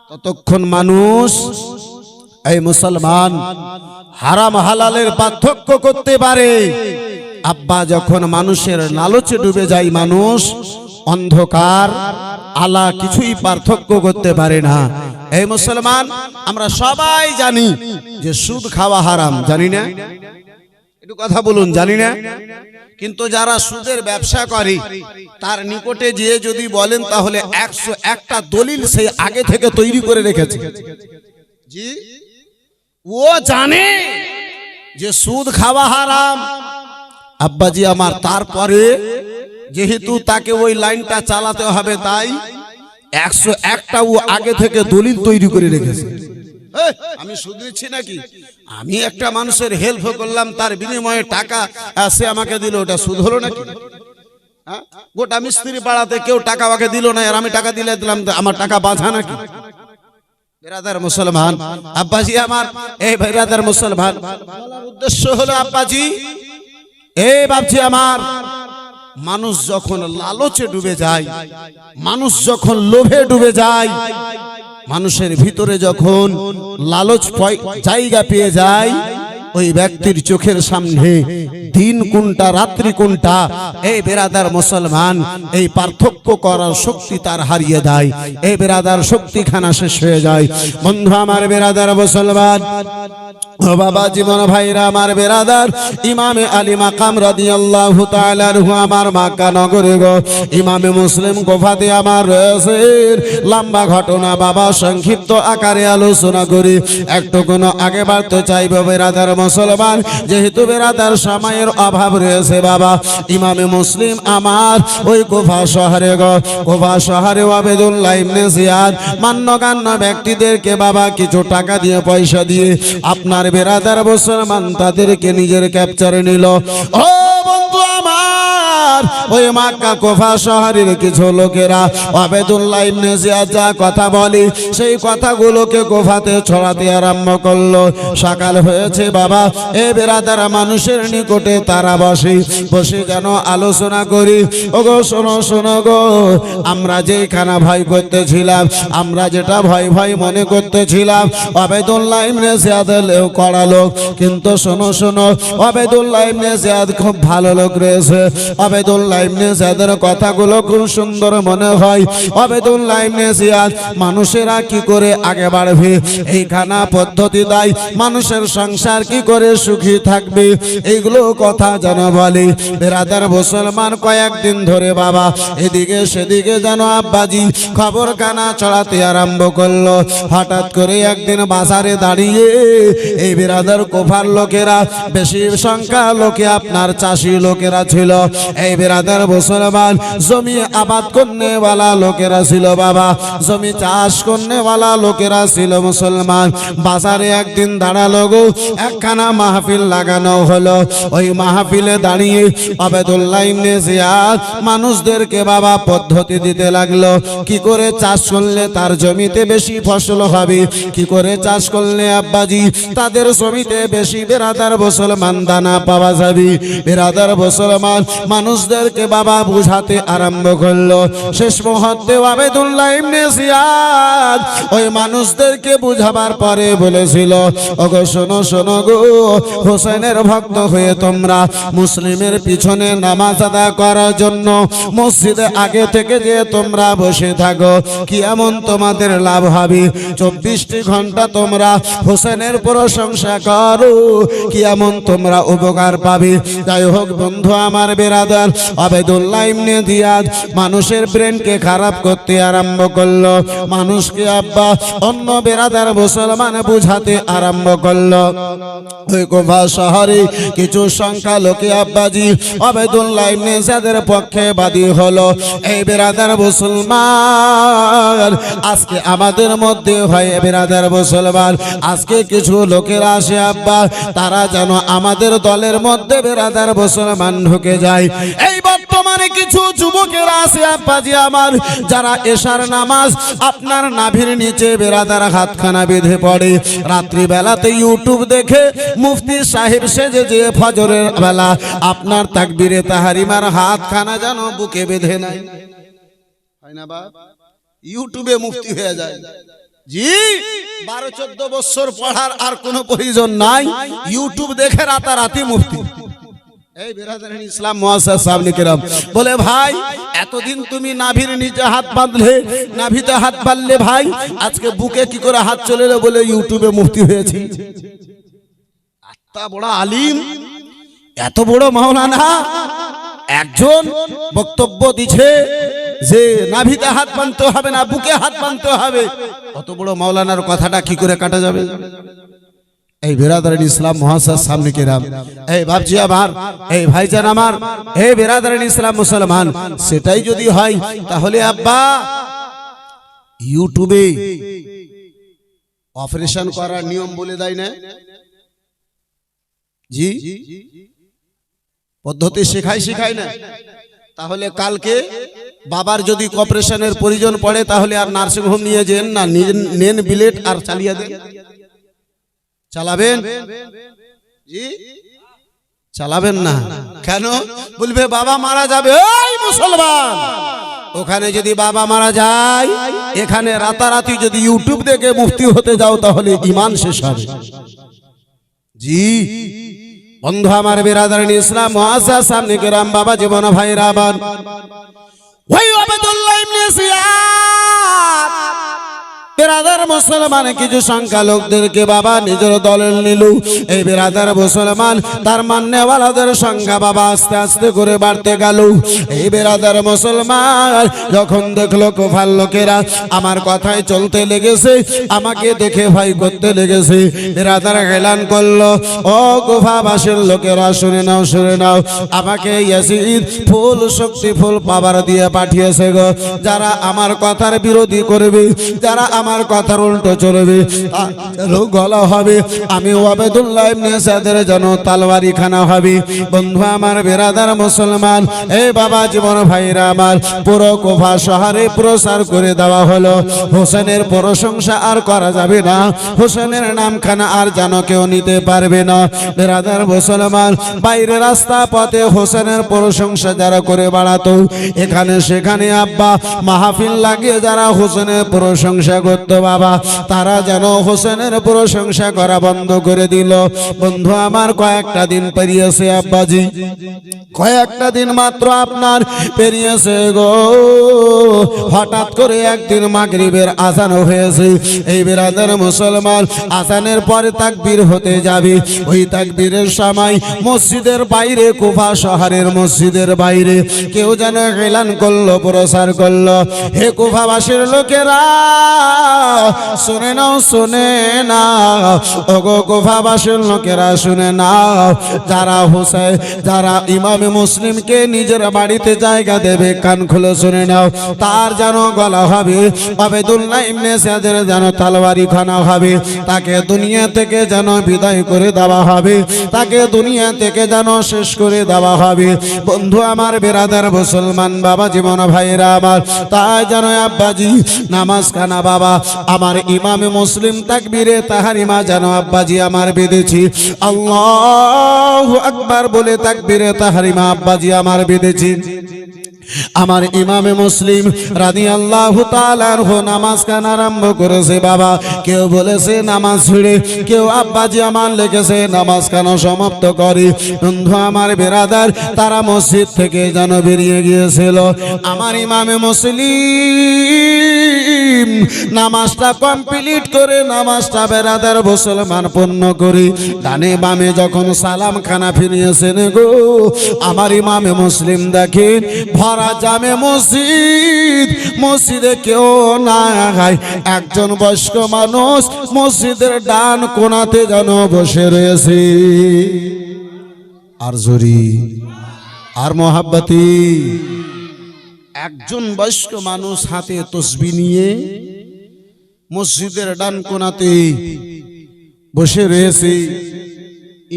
ততক্ষণ মানুষ, এই মুসলমান, হারাম হালালের পার্থক্য করতে পারে। আব্বা যখন মানুষের লালচে ডুবে যায়, মানুষ অন্ধকার আলা কিছুই পার্থক্য করতে পারে না। এই মুসলমান, আমরা সবাই জানি যে সুদ খাওয়া হারাম, জানি না? একটু কথা বলুন, জানি না? কিন্তু যারা সুদের ব্যবসা করে তার নিকটে গিয়ে যদি বলেন, তাহলে 101টা দলিল সেই আগে থেকে তৈরি করে রেখেছে। জি, ও জানে যে সুদ খাওয়া হারাম, আব্বাজি আমার, তারপরে যেহেতু তাকে ওই লাইনটা চালাতে হবে, তাই 101টা ও আগে থেকে দলিল তৈরি করে রেখেছে। আমি সুদ দিচ্ছি নাকি? আমি একটা মানুষের হেল্প করলাম, তার বিনিময়ে টাকা সে আমাকে দিল, ওটা সুদ হলো নাকি? গোটা মিস্ত্রি পাড়াতে কেউ টাকা আমাকে দিল না, আর আমি টাকা দিলে দিলাম, আমার টাকা বাঁধা নাকি? বিরাদার মুসলমান, আব্বাজি আমার, এই বিরাদার মুসলমান, উদ্দেশ্য হলো আব্বাজি, এই বাপজি আমার, মানুষ যখন লালচে ডুবে যায়, মানুষ যখন লোভে ডুবে যায়, মানুষের ভিতরে যখন লালচ জায়গা পেয়ে যায়, ওই ব্যক্তির চোখের সামনে দিন কোনটা রাত্রি কোনটা, এই বেরাদার মুসলমান, এই পার্থক্য করার শক্তি তার হারিয়ে দেয়। এই বেরাদার শক্তিখানা শেষ হয়ে যায়। বন্ধু আমার, বেরাদার মুসলমান, ও বাবা জীবন ভাইরা আমার, বেরাদার, ইমামে আলী মাকাম রাদিয়াল্লাহু তাআলা আনহু আমার মক্কা নগরে গো, ইমামে মুসলিম কুফাতে আমার রয়েছে লম্বা ঘটনা। বাবা সংক্ষিপ্ত আকারে আলোচনা করি, একটু কোনো আগে বাড়তে চাইবে বেরাদার মুসলমান, যেহেতু বেরাদার সময়ের অভাব রয়েছে। বাবা ইমামে মুসলিম আমার ওই কুফা শহরে গো, কুফা শহরে আবেদুল্লাহ ইবনে জিয়াদ মান্যগণ্য ব্যক্তিদেরকে বাবা কিছু টাকা দিয়ে, পয়সা দিয়ে, আপনার বেরাদার মুসলমান তাদেরকে নিজের ক্যাপচারে নিল। ও বন্ধু আমার, বেরাদার ওই মক্কা কুফা শহরের কিছু লোকেরা আবেদুল্লাহ ইবনে জিয়াদ যা কথা বলে সেই কথাগুলোকে কুফাতে ছড়াতে আরম্ভ করলো। সকাল হয়েছে বাবা, এ বেরাদার মানুষের নিকটে তারা বসে যেন আলোচনা করি। ওগো শোনো শোনো গো, আমরা যেখানে ভয় করতেছিলাম, আমরা যেটা ভয় ভয় মনে করতেছিলাম, আবেদুল্লাহ ইবনে জিয়াদ কড়া লোক, কিন্তু শোনো শোনো, আবেদুল্লাহ ইবনে জিয়াদ খুব ভালো লোক রয়েছে। আবেদুল্লাহ ইবনে জিয়াদের কথাগুলো খুব সুন্দর মনে হয়। আবেদুল্লাহ ইবনে জিয়াদ মানুষেরা কি করে আগে বাড়বে, এইখানা পদ্ধতি দেয়, মানুষের সংসার কি করে সুখী থাকবে, এইগুলো কথা যেন বলে। বেরাদার মুসলমান কয়েকদিন ধরে বাবা এদিকে সেদিকে যেন আব্বাজি খবর কানা চড়াতে আরম্ভ করলো। হঠাৎ করে একদিন বাজারে দাঁড়িয়ে এই বেরাদার কুফার লোকেরা, বেশি সংখ্যা লোকে আপনার চাষি লোকেরা ছিল, এই বেরাদার মুসলমান জমি আবাদ করনেওয়ালা লোকেরা ছিল বাবা, জমি চাষ করনেওয়ালা লোকেরা ছিল মুসলমান। বাজারে একদিন দাঁড়ালো গো, একখানা মাহফিল লাগানো হলো। ওই মাহফিলে দাঁড়িয়ে আবেদুল্লাহ ইবনে জিয়াদ মানুষদেরকে বাবা পদ্ধতি দিতে লাগলো, কি করে চাষ করলে তার জমিতে বেশি ফসল হবে, কি করে চাষ করলে আব্বাজি তাদের জমিতে বেশি বেরাদার মুসলমান দানা পাওয়া যাবে। বেরাদার মুসলমান মানুষদেরকে বাবা বুঝাতে আরম্ভ করলো। শেষ মুহূর্তে আবেদুল্লাহ ইবনে জিয়াদ ওই মানুষদেরকে বুঝাবার পরে বলেছিল, ওগো শোনো শোনো গো, হোসেনের ভক্ত হয়ে তোমরা মুসলিমের পিছনে নামাজ আদায় করার জন্য মসজিদে আগে থেকে যে তোমরা বসে থাকো, কি এমন তোমাদের লাভ হবে? 24টি ঘন্টা তোমরা হোসেনের প্রশংসা করো, কি এমন তোমরা উপকার পাবে? যাই হোক বন্ধু আমার বেরাদার, আবেদুল্লাহ ইবনে জিয়াদ মানুষের ব্রেনকে খারাপ করতে আরম্ভ করলো, মানুষকে আব্বা অন্য বেরাদার মুসলমান বুঝাতে আরম্ভ করলো। ওই কুফা শহরে কিছু সংখ্যা লোকে আব্বাজি আবেদুল্লাহ ইবনে জিয়াদের পক্ষে বাদী হলো। এই বেরাদার মুসলমান আজকে আমাদের মধ্যে হয়, বেরাদার মুসলমান আজকে কিছু লোকেরা আসে আব্বা, তারা যেন আমাদের দলের মধ্যে বেরাদার মুসলমান ঢুকে যায়। এই বর্তমানে কিছু যুবকেরা আছে আব্বাজি আমার, যারা এশার নামাজ আপনার নাভির নিচে বেরাদার হাতখানা বেঁধে পড়ে, রাত্রি বেলাতে ইউটিউব দেখে মুফতি সাহেব সেজে যে ফজরের বেলা আপনার তাকবীরে তাহারিমার হাতখানা যেন বুকে বেঁধে নেয়, হয় না বাপ? ইউটিউবে মুফতি হয়ে যায়। জি 12-14 বছর পড়ার আর কোনো প্রয়োজন নাই, ইউটিউব দেখে রাতারাতি মুফতি। এই বেরাদারিন ইসলাম মুআসসাস সামনে কেরাম বলে, ভাই এতদিন তুমি নাভির নিচে হাত বাঁধলে, নাভিতে হাত বাঁধলে, ভাই আজকে বুকে কি করে হাত চলে এলো বলে ইউটিউবে মুফতি হয়েছে। এত বড় আলিম, এত বড় মাওলানা একজন বক্তব্য দিচ্ছে যে নাভিতে হাত বাঁধতে হবে না, বুকে হাত বাঁধতে হবে, অত বড় মাওলানার কথাটা কি করে কাটা যাবে? এই বেরাদারিন ইসলাম মুআসসাস সামনে কেরাম, এই বাপজি আমার, এই ভাইজান আমার, এই বেরাদারিন ইসলাম মুসলমান, সেটাই যদি হয় তাহলে আব্বা ইউটিউবে অপারেশন করার নিয়ম বলে দেয় না? জি পদ্ধতি শেখায় না? তাহলে কালকে বাবার যদি অপারেশনের প্রয়োজন পড়ে তাহলে আর নার্সিং হোম নিয়ে যেন না, নেন বিলেট আর চালিয়ে দেন। চালাবেন? জি চালাবেন না। কেন? বলবে বাবা মারা যাবে। ওই মুসলমান, ওখানে যদি বাবা মারা যায়, এখানে রাতারাতি যদি ইউটিউব দেখে মুফতি হতে যাও তাহলে ঈমান শেষ হবে। জি বন্ধু আমার বেরাদারিন ইসলাম মুআসসাস সামনে কেরাম, বাবা জীবন ভাইরা আবার ওই আবেদুল্লাহ ইবনে জিয়াদ বেরাদার মুসলমান কিছু সংখ্যা লোকদেরকে বাবা নিজের দলে নিল। এই বেরাদার মুসলমান তার মান্যওয়ালাদের সংখ্যা বাবা আস্তে আস্তে করে বাড়তে গেল। এই বেরাদার মুসলমান যখন দেখলো কুফার লোকেরা আমার কথায় চলতে লেগেছে, আমাকে দেখে ভয় করতে লেগেছে, বেরাদার এলান করলো, ও কুফাবাসীর লোকেরা শুনে নাও, শুনে নাও, আমাকে ইয়াজিদ ফুল শক্তি ফুল পাওয়ার দিয়ে পাঠিয়েছে গো। যারা আমার কথার বিরোধী করবে, যারা আমার কথার উল্টো চলবে গলা হবে। আমি ওবায়দুল্লাহ ইবনে সাদের যেন তলোয়ারি খানা হবে। বন্ধু আমার বেরাদার মুসলমান, এই বাবা জীবন ভাইরা আমার, পুরো কুফা শহরে প্রচার করে দেওয়া হলো হোসেনের প্রশংসা আর করা যাবে না, হোসেনের নামখানা আর যেন কেউ নিতে পারবে না। বেরাদার মুসলমান, বাইরে রাস্তা পথে হোসেনের প্রশংসা যারা করে বেড়াতো, এখানে সেখানে আব্বা মাহফিল লাগিয়ে যারা হোসেনের প্রশংসা করত বাবা, তারা যেন হোসেনের প্রশংসা করা বন্ধ করে দিল। বন্ধু আমার কয়েকটা দিন পেরিয়েছে আব্বাজি, কয়েকটা দিন মাত্র আপনার পেরিয়েছে গো। হঠাৎ করে একদিন মাগরিবের আজান হয়েছে। এই বেরাদার মুসলমান, আজানের পরে তাকবীর হতে যাবে। ওই তাকবীরের সময় মসজিদের বাইরে, কুফা শহরের মসজিদের বাইরে কেউ যেন এলান করলো, প্রচার করলো, হে কুফাবাসীর লোকেরা শুনে নাও, শুনে নাও, ওগো কুফাবাসীর লোকেরা শুনে নাও, যারা হোসেন, যারা ইমামে মুসলিমকে নিজের বাড়িতে জায়গা দেবে, কান খুলে শুনে নাও, তার যেন গলা হবে, ওবায়দুল্লাহ ইবনে সাদের যেন তলোয়ারি খানা হবে, তাকে দুনিয়া থেকে যেন বিদায় করে দেওয়া হবে, তাকে দুনিয়া থেকে যেন শেষ করে দেওয়া হবে। বন্ধু আমার বেরাদার মুসলমান, বাবা জীবন ভাইরা আমার, তাই যেন আব্বাজি নামাজ খানা বাবা আমার ইমামে মুসলিম তাকবীরে তাহরিমা যেন আব্বাজি আমার বেঁধেছি, আল্লাহু আকবার বলে তাকবীরে তাহরিমা আব্বাজি আমার বেঁধেছি। আমার ইমামে মুসলিম রাদিয়াল্লাহু তাআলা আনহু নামাজ কান আরম্ভ করেছে বাবা। কেউ বলেছে নামাজ ছেড়ে, কেউ আব্বাজি আমার লেগেছে নামাজ কান সমাপ্ত করে। বন্ধু আমার বেরাদার, তারা মসজিদ থেকে যেন বেরিয়ে গিয়েছিল। আমার ইমামে মুসলিম নামাজটা কমপ্লিট করে, নামাজটা বেরাদার মুসলমান পূর্ণ করে ডানে বামে যখন সালাম খানা ফিরিয়েছেন গো, আমার ইমামে মুসলিম দেখেন ভরা জামে মসজিদ, মসজিদে কেউ নাই, একজন বয়স্ক মানুষ মসজিদের ডান কোণাতে যেন বসে রয়েছে। আর জোরি আর মোহাব্বতি, একজন বয়স্ক মানুষ হাতে তসবিহ নিয়ে মসজিদের ডান কোণাতে বসে রয়েছে।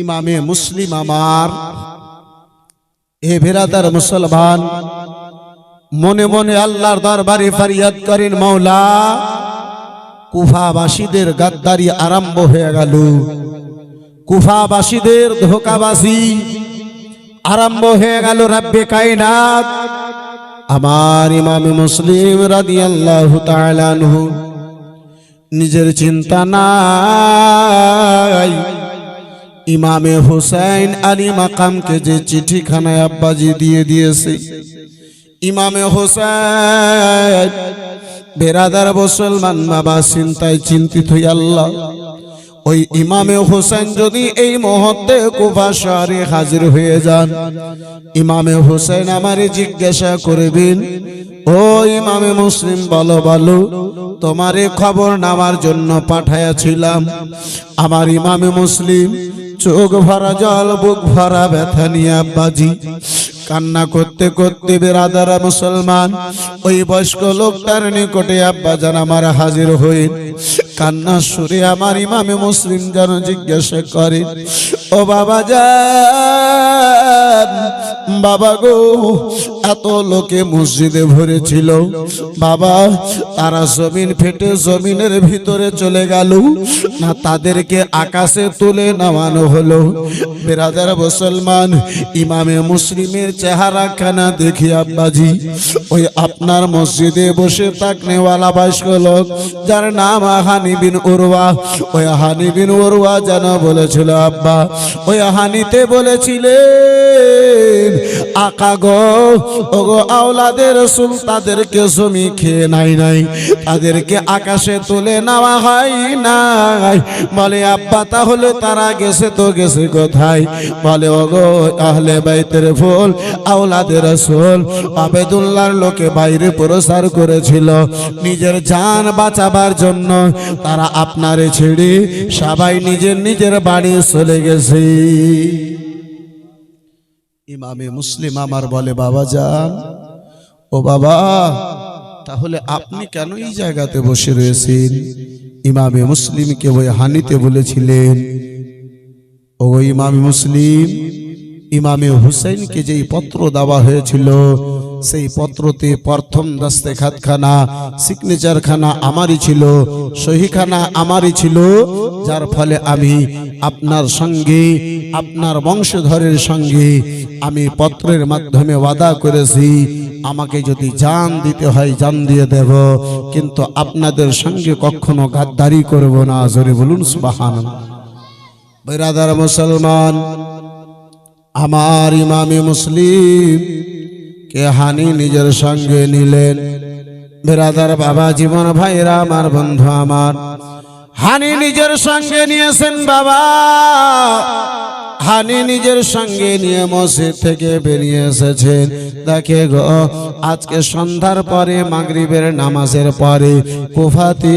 ইমামে মুসলিম আমার, এ বেরাদার মুসলমান, মনে মনে আল্লাহর দরবারে ফরিয়াদ করেন, মাওলা কুফাবাসীদের গাদ্দারি আরম্ভ হয়ে গেল, কুফাবাসীদের ধোঁকাবাজি আরম্ভ হয়ে গেল। রব্বে কায়নাত আমার ইমামে মুসলিম রাদিয়াল্লাহু তাআলা আনহু নিজের চিন্তা নাই, ইমামে হুসাইন আলী মাকামকে যে চিঠিখানায় আব্বাজি দিয়ে দিয়েছে, ইমামে হুসাইন বেরাদার মুসলমান বাবা চিন্তায় চিন্তিত হই, আল্লাহ ওই ইমামে হুসাইন যদি এই মুহূর্তে কুফা শহরে হাজির হয়ে যান, ইমামে হুসাইন আমারে জিজ্ঞাসা করবেন, ও ইমামে মুসলিম বলো বলো, তোমারে খবর নেওয়ার জন্য পাঠাইয়াছিলাম। আমার ইমামে মুসলিম চোখ ভরা জল, বুক ভরা ব্যথা নিয়ে আব্বাজি কান্না করতে করতে বেরাদারা মুসলমান ওই বয়স্ক লোকটার নিকটে আব্বাজান আমার হাজির হয়ে কান্না সুরে আমার ইমামে মুসলিম যেন জিজ্ঞাসা করে, ও বাবা জান, বাবা গো, এত লোকে মসজিদে ভরেছিল বাবা, তারা জমিন ফেটে জমিনের ভিতরে চলে গেল না তাদেরকে আকাশে তুলে নামানো হলো? বেরাদার মুসলমান, ইমামে মুসলিমের চেহারা খানা দেখি আব্বাজি ওই আপনার মসজিদে বসে থাকনেওয়ালা বয়স্ক লোক যার নাম হানি বিন উরওয়া, ওই হানি বিন উরওয়া যেন বলেছিল, আব্বা ওই হানিতে বলেছিলেন, আকা গো, ও গো আওলাদের রাসূল তাদেরকে জমি খেয়ে নাই, তাদেরকে আকাশে তুলে নেওয়া হয় নাই। বলে আব্বা তাহলে তারা গেছে তো গেছে কোথায়? বলে ও গো আহলে বাইতের ফুল আওলাদের রাসূল আবেদুল্লাহর লোকে বাইরে প্রচার করেছিল, নিজের জান বাঁচাবার জন্য তারা আপনারে ছেড়ে সবাই নিজের নিজের বাড়ি চলে গেছে। ইমামে মুসলিম আমার বলে, বাবা জান, ও বাবা তাহলে আপনি কেন এই জায়গাতে বসে রয়েছেন? ইমামে মুসলিমকে ওই হানিতে বলেছিলেন, ও ইমামে মুসলিম, ইমামে হুসাইনকে যেই পত্র দেওয়া হয়েছিল সেই পত্রতে প্রথম দস্তখতখানা সিগনেচার খানা আমারই ছিল, সহিখানা আমারই ছিল, যার ফলে আমি আপনার সঙ্গে আপনার বংশধরের সঙ্গে আমি পত্রের মাধ্যমে ওয়াদা করেছি, আমাকে যদি জান দিতে হয় জান দিয়ে দেব, কিন্তু আপনাদের সঙ্গে কখনো গাদ্দারি করব না। জোরে বলুন সুবহানাল্লাহ। বিরাদার মুসলমান, আমার ইমামে মুসলিম কে হানি নিজের সঙ্গে নিলেন। বিরাদার বাবা জীবন ভাইরা আমার বন্ধু আমার, হানি নিজের সঙ্গে নিয়েছেন। বাবা হানি নিজের সঙ্গে নিয়ে মসজিদ থেকে বেরিয়ে এসেছেন। দেখে গো, আজকে সন্ধ্যার পরে মাগরিবের নামাজের পরে কুফাতে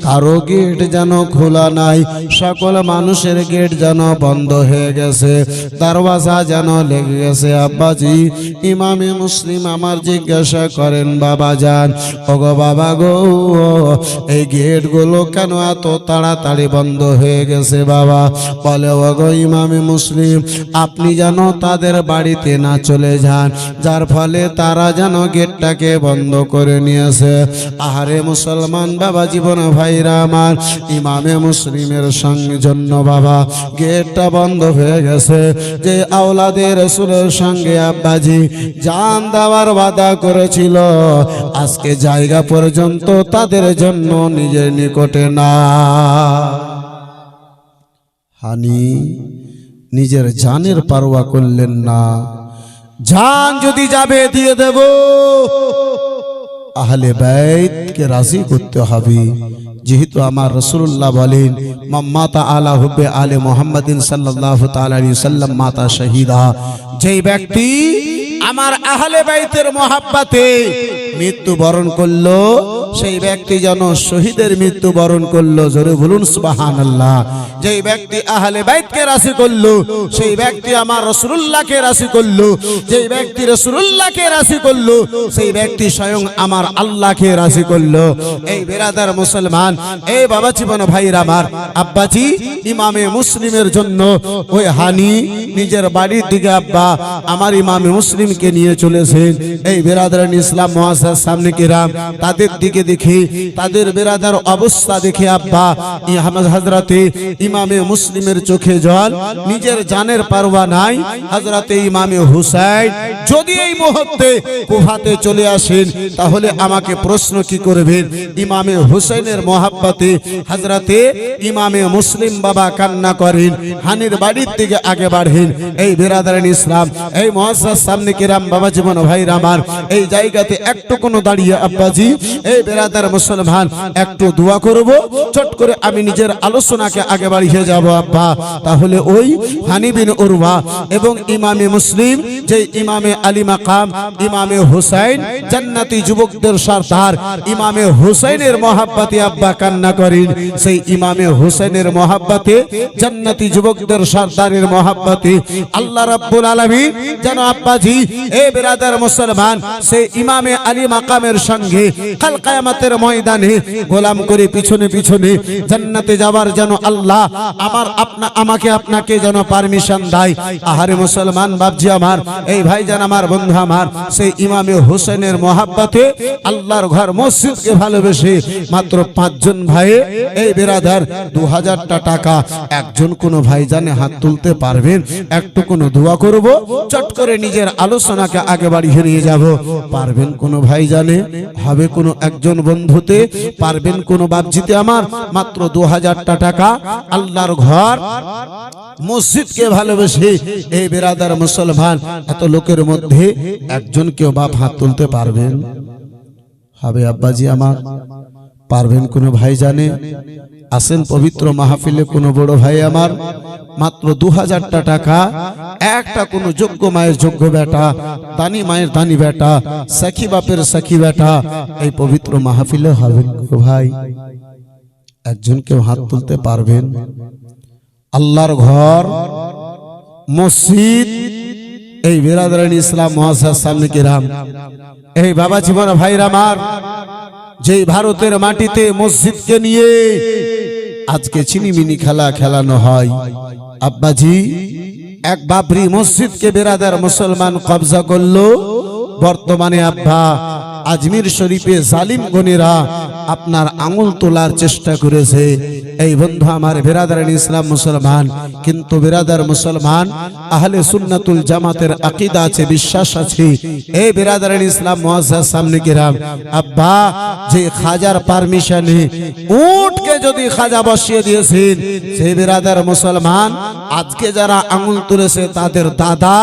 কারো গেট যেন খোলা নাই, সকল মানুষের গেট যেন বন্ধ হয়ে গেছে, দরওয়াজা যেন লেগে গেছে। আব্বাজি ইমামে মুসলিম আমার জিজ্ঞাসা করেন, বাবা যান, ওগো বাবা গো, এই গেট গুলো কেন এত তাড়াতাড়ি বন্ধ হয়ে গেছে? বাবা বলে, ওগো ইমামে মুসলিম, আপনি যেন তাদের বাড়িতে না চলে যান, যার ফলে তারা যেন গেটটাকে বন্ধ করে নিয়েছে। আহারে মুসলমান বাবা জীবন ভাইরা আমার, ইমামে মুসলিমের সঙ্গে জন্য বাবা গেটটা বন্ধ হয়ে গেছে। যে আওলাদে রাসূলের সঙ্গে আব্বাজি জান দেওয়ার ওয়াদা করেছিল, আজকে জায়গা পর্যন্ত তাদের জন্য নিজের নিকটে না। হানি নিজের জানের পারোয়া করলেন না, জান যদি যাবে দিয়ে দেব, আহলে বাইতকে রাজি করতে হবে। যেহেতু আমার রাসূলুল্লাহ বলেন, মাতা আলা হুব্বে আলে মুহাম্মাদিন সাল্লাল্লাহু তাআলা আলাইহি সাল্লাম মাতা শাহীদা, যেই ব্যক্তি আমার আহলে বাইতের মহাব্বতে মৃত্যুবরণ করলো, সেই ব্যক্তি যেন শহীদের মৃত্যুবরণ করলো। জোরে বলুন সুবহানাল্লাহ। যেই ব্যক্তি আহলে বাইতকে রাজি করলো, সেই ব্যক্তি আমার রাসূলুল্লাহকে রাজি করলো। যেই ব্যক্তি রাসূলুল্লাহকে রাজি করলো, সেই ব্যক্তি স্বয়ং আমার আল্লাহকে রাজি করলো। এই বিরাদার মুসলমান, এই বাবা জীবন ভাইরা আমার, আব্বাজি ইমামে মুসলিমের জন্য ওই হানি নিজের বাড়ির দিকে আব্বা আমার ইমামে মুসলিমকে নিয়ে চলেছেন। এই বিরাদারান ইসলাম মুআসসাস সামনে কিরাম, তাদের দিকে দেখে, তাদের বিরাদার অবস্থা দেখে আব্বা হযরতে ইমামে মুসলিমের চোখে জল, নিজের জানের পারওয়া নাই। হযরতে ইমামে হুসাইন যদি এই মুহূর্তে কুফাতে চলে আসেন, তাহলে আমাকে প্রশ্ন কি করবেন? ইমামে হুসাইনের মহাব্বতে হযরতে ইমামে মুসলিম বাবা কান্না করেন, হানির বাড়ির দিকে আগে বাড়েন। এই বিরাদারান ইসলাম, এই মুআসসাস সামনে কিরাম বাবা জীবন ভাইরা আমার, এই জায়গাতে একটু কোনো দাঁড়িয়ে আব্বাজি এই বিরাদার মুসলমান একটু দোয়া করব, চট করে আমি নিজের আলোচনাকে আগে বাড়িয়ে যাব আব্বা। তাহলে ওই হানি বিন উরওয়া এবং ইমামে মুসলিম, যে ইমামে আলী মাকাম ইমামে হুসাইন জান্নাতি যুবকদের সরদার ইমামে হুসাইনের মহাব্বতে আব্বা কান্না করেন। সেই ইমামে হুসাইনের মহাব্বতে, জান্নাতি যুবকদের সরদারের মহাব্বতে আল্লাহ রাব্বুল আলামিন যেন আব্বাজি এই বিরাদার মুসলমান সেই ইমামে আলী মাকামের সঙ্গে কাল কিয়ামতের ময়দানে গোলাম করে পিছনে পিছনে জান্নাতে যাওয়ার যেন আল্লাহ আমাকে আপনাকে যেন পারমিশন দেয়। আহারে মুসলমান বাপজি আমার, এই ভাইজান আমার, বন্ধু আমার, সেই ইমামে হুসাইনের মহাব্বতে আল্লাহর ঘর মসজিদকে ভালোবেসে মাত্র 5 জন ভাই এই বিরাদার 2000টা টাকা, একজন কোন ভাই জানে হাত তুলতে পারবেন? একটু কোনো দোয়া করব, চট করে নিজের আলোচনাকে আগে বাড়িয়ে নিয়ে যাব। পারবেন কোন ভাই জানে? হবে কোন একজন বন্ধুতে? পারবেন কোন বাপজিতে আমার? মাত্র 2000টা টাকা, আল্লাহর ঘর মসজিদকে ভালোবেসে এই বিরাদার মুসলমান এত লোকের মধ্যে একজন কেউ বাপ হাত তুলতে পারবেন? হবে আব্বাজি আমার? পারবেন কোন ভাই জানে? আসেন পবিত্র মাহফিলে কোন বড় ভাই আমার, মাত্র 2000টা টাকা, একটা কোন যোগ্য মায়ের যোগ্য বেটা, দানি মায়ের দানি বেটা, সাখী বাপের সাখী বেটা এই পবিত্র মাহফিলে হবেন ভাই? একজন কেউ হাত তুলতে পারবেন? আল্লাহর ঘর মসজিদ এই বিরাদরান ইসলাম মুআজ্জাজ সামনে কিরাম, এই বাবা জীবন ভাইরা আমার, যেই ভারতের মাটিতে মসজিদকে নিয়ে আজকে চিনিমিনি খেলা খেলানো হয়, আব্বাজি এক বাবরি মসজিদকে বিরাদার মুসলমান কবজা করলো। বর্তমানে আব্বা আজমির শরীফে জালিম গণেরা আপনার আঙুল তোলার চেষ্টা করেছে। এই বন্ধু আমার বিরাদার ইসলাম মুসলমান, কিন্তু বিরাদার মুসলমান আহলে সুন্নাতুল জামাতের আকীদা আছে, বিশ্বাস আছে। এই বিরাদার ইসলাম মুআজ্জাজ সামনে কিরাম, আব্বা যে খাজার পারমিশনে উটকে যদি খাজা বসিয়ে দিয়েছেন, সেই বিরাদার মুসলমান আজকে যারা আঙুল তুলেছে তাদের দাদা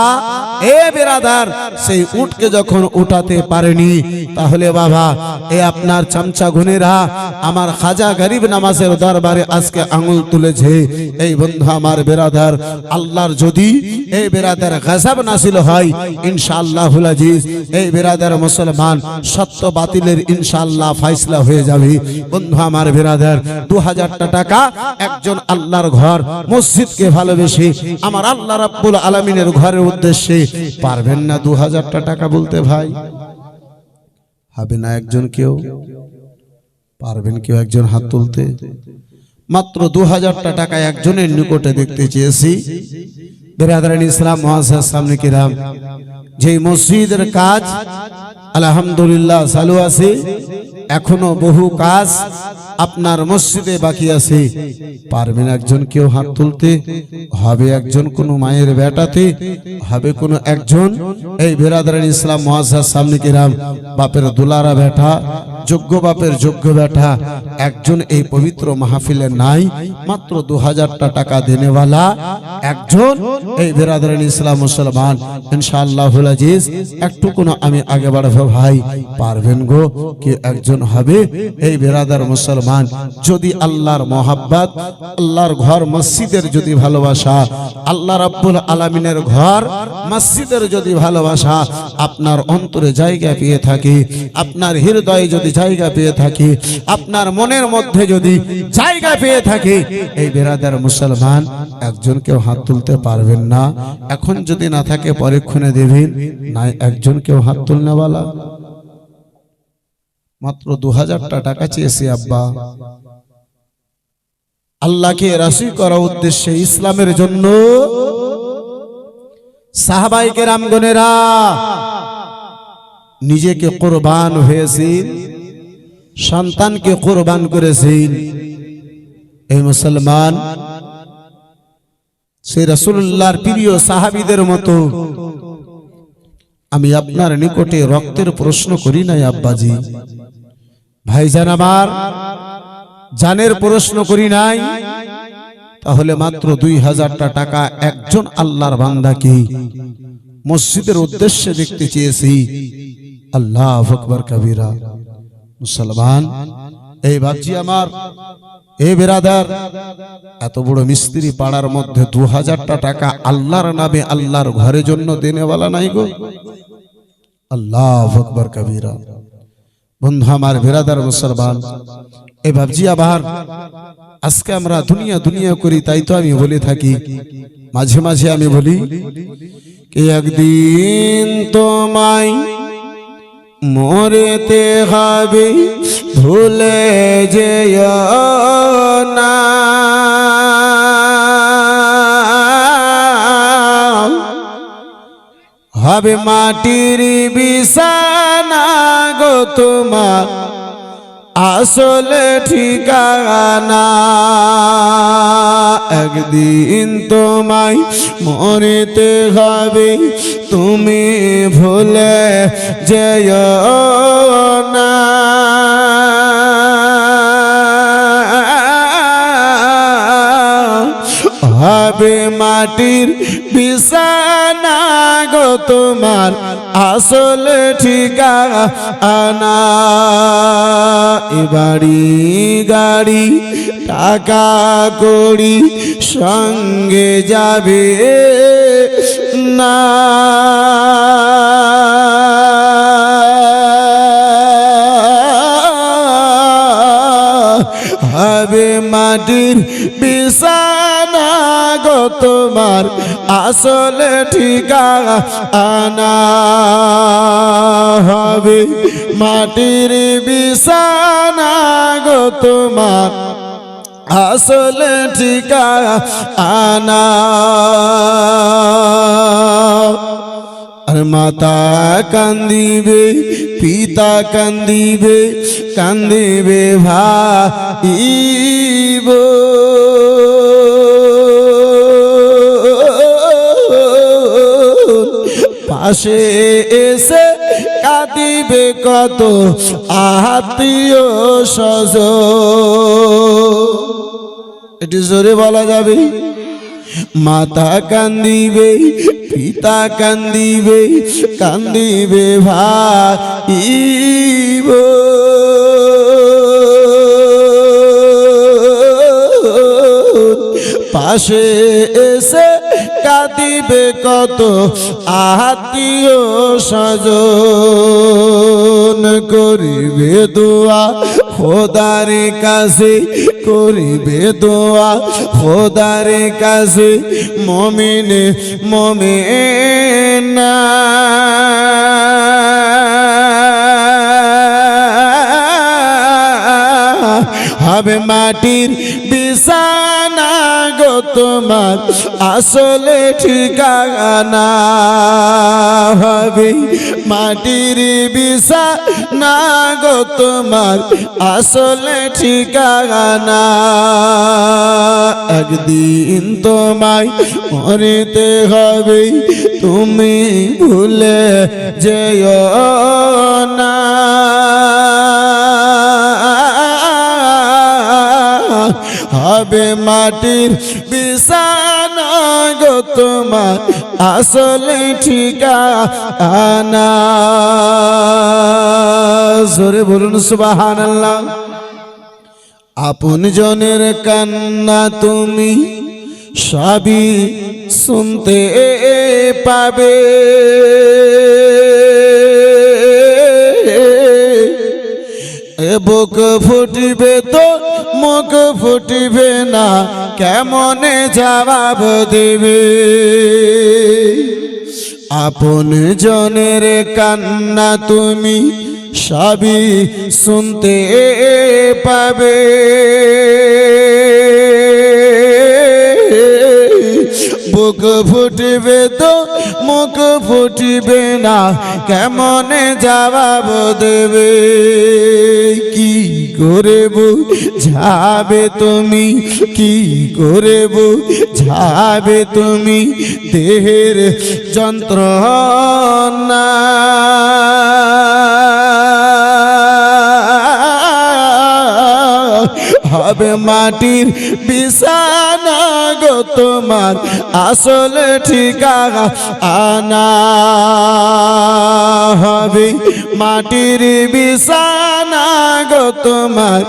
এ বিরাদার সেই উটকে যখন উঠাতে পারেনি, তাহলে বাবা এ আপনার চামচা গুনেরা আমার খাজা গরিব নামাজের দরবারে আজকে আঙুল তুলেছে। এই বন্ধু আমার বিরাদার, আল্লাহর যদি এই বিরাদার গজব নাসিল হয়, ইনশাআল্লাহুল আজিজ এই বিরাদার মুসলমান সত্য বাতিলের ইনশাআল্লাহ ফয়সালা হয়ে যাবে। বন্ধু আমার বিরাদার, 2000 টাকা একজন আল্লাহর ঘর মসজিদকে ভালোবেসে আমার আল্লাহ রাব্বুল আলামিনের ঘরের উদ্দেশ্যে পারবেন না 2000 টাকা বলতে? ভাই হবে না একজন কেউ? পারবেন কেউ একজন হাত তুলতে? মাত্র 2000 টাকা একজনের নিকটে দেখতে চেয়েছি। বিরাদারান ইসলাম মুআজ্জাজ সামনে কিরাম, যে মসজিদের কাজ আলহামদুলিল্লাহ চালু আছে, এখনো বহু কাজ আপনার মসজিদে বাকি আছে। পারবেন একজন কেউ হাত তুলতে? হবে একজন কোন মায়ের বেটাতে, হবে কোন একজন এই বিরাদারান ইসলাম মুআজ্জাজ সামনে কিরাম বাপের দুলারা বেটা, যোগ্য বাপের যোগ্য বেটা একজন এই পবিত্র মাহফিলে নাই? মাত্র 2000 টাকা দেনেওয়ালা একজন এই বিরাদারান ইসলাম মুসলমান ইনশাআল্লাহুল আজিজ। একটু কোন আমি আগে বাড়াবো ভাই, পারবেন গো কি একজন হবে এই বিরাদার মুসলমান? যদি আল্লাহর মহাব্বত, আল্লাহর ঘর মসজিদের যদি ভালোবাসা, আল্লাহ রাব্বুল আলামিনের ঘর মসজিদের যদি ভালোবাসা আপনার অন্তরে জায়গা পেয়ে থাকে, আপনার হৃদয়ে যদি জায়গা পেয়ে থাকে, আপনার মনের মধ্যে যদি জায়গা পেয়ে থাকে, এই বিরাদার মুসলমান একজন কেউ হাত তুলতে পারবেন না? এখন যদি না থাকে পরীক্ষণে দেবেন, নাই একজন কেউ হাত তুলনেওয়ালা? মাত্র 2000 টাকা চেয়েছি আব্বা, আল্লাহকে রাজি করার উদ্দেশ্যে, ইসলামের জন্য। সাহাবায়ে কেরামগণেরা নিজেকে কুরবান হয়েছেন, সন্তানকে কুরবান করেছেন। এই মুসলমান সেই রাসূলুল্লাহর প্রিয় সাহাবীদের মতো আমি আপনার নিকটে রক্তের প্রশ্ন করি নাই আব্বাজি, ভাইজান আমার, জানের প্রশ্ন করি নাই। তাহলে মাত্র 2000 টাকা একজন আল্লাহর বান্দাকে মসজিদের উদ্দেশ্যে দেখতে চেয়েছি। আল্লাহু আকবার কবীরা। মুসলমান এই বাপজি আমার, এই বিরাদার, এত বড় মিস্ত্রি পাড়ার মধ্যে 2000 টাকা আল্লাহর নামে আল্লাহর ঘরের জন্য দেনেওয়ালা নাই গো। আল্লাহু আকবার কবীরা। বন্ধু আমার বিরাদার মুসলমান, এই বাপজি আবার আজকে আমরা দুনিয়া দুনিয়া করি, তাই তো আমি বলে থাকি, মাঝে মাঝে আমি বলি কি একদিন তোমায় মরেতে হবে, ভুলে যেও না। হবে মাটির বিছানা গো তোমার আসলে ঠিকানা। একদিন তোমায় মরেতে হবে, তুমি ভুলে যেও না। হবে মাটির বিছানা গো তোমার আসলে ঠিকানা। বাড়ি গাড়ি টাকা কড়ি সঙ্গে যাবে না। হবে মাটির বিছানা গো তোমার আসলে ঠিকানা হবে মাটির বিছানা গো তোমার আসলে ঠিকানা। আর মাতা কান্দিবে পিতা কান্দিবে কান্দিবে ভাই পাশে এসে কাঁদিবে কত আত্মীয় স্বজন। এটি জোরে বলা যাবে। মাতা কান্দিবে পিতা কান্দিবে কান্দিবে ভাই পাশে এসে কাঁদিবে কত আত্মীয় স্বজন। করিবে দোয়া খোদার কাছে করিবে দোয়া খোদার কাছে মুমিনে মুমিনা হবে মাটির বিছানা গো তোমার আসলে ঠিকানা হবে মাটির বিছানা গো তোমার আসলে ঠিকানা। একদিন তোমায় মরিতে হবে তুমি ভুলে যেও না হবে মাটির বিছানা গো তোমার আসলে ঠিকানা। জোরে বলুন সুবহানাল্লাহ। আপন জনের কান্না তুমি সবই শুনতে পাবে বুক ফুটিবে তো মুখ ফুটিবে না কেমনে জবাব দেবে। আপন জনের কান্না তুমি সবই শুনতে পাবে বুক ফুটিবে তো মুখ ফুটিবে না কেমনে জবাব দেবে। কি করে বুঝাবে তুমি কি করে বুঝাবে তুমি দেহের যন্ত্রণা হবে মাটির বিছানা গো তোমার আসলে ঠিকানা হবে মাটির বিছানা গো তোমার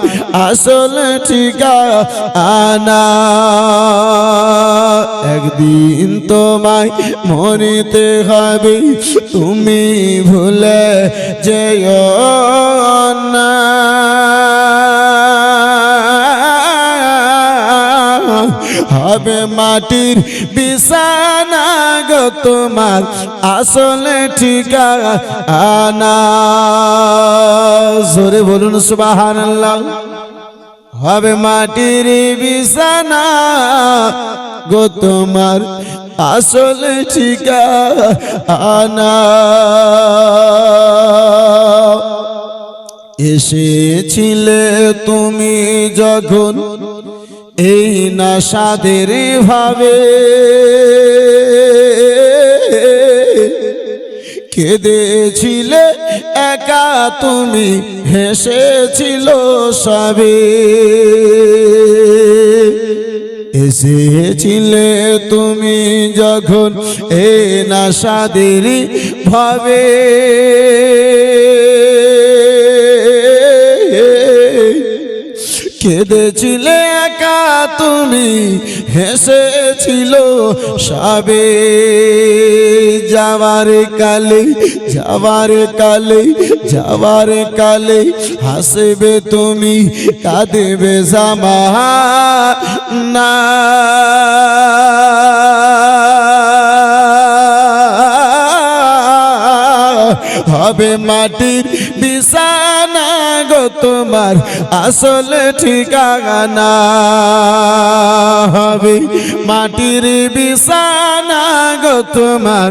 আসলে ঠিকানা। একদিন তোমায় মরিতে হবে তুমি ভুলে যেও না হবে মাটির বিছানা গো তোমার আসলে ঠিকানা। জোরে বলুন সুবহানাল্লাহ। হবে মাটির বিছানা গো তোমার আসলে ঠিকানা। এসেছিলে তুমি যখন এই নাশাদের ভাবে কেঁদেছিলে একা তুমি হেসেছিল সবে এসেছিলে তুমি যখন এই নাশাদের ভাবে কেঁদেছিলে একা তুমি হেসেছিল সবে যাবার কালে যাবার কালে যাবার কালে হাসবে তুমি কাঁদবে জামানা হবে মাটির বিছানা গো তোমার আসল ঠিকানা হবে মাটির বিছানা গো তোমার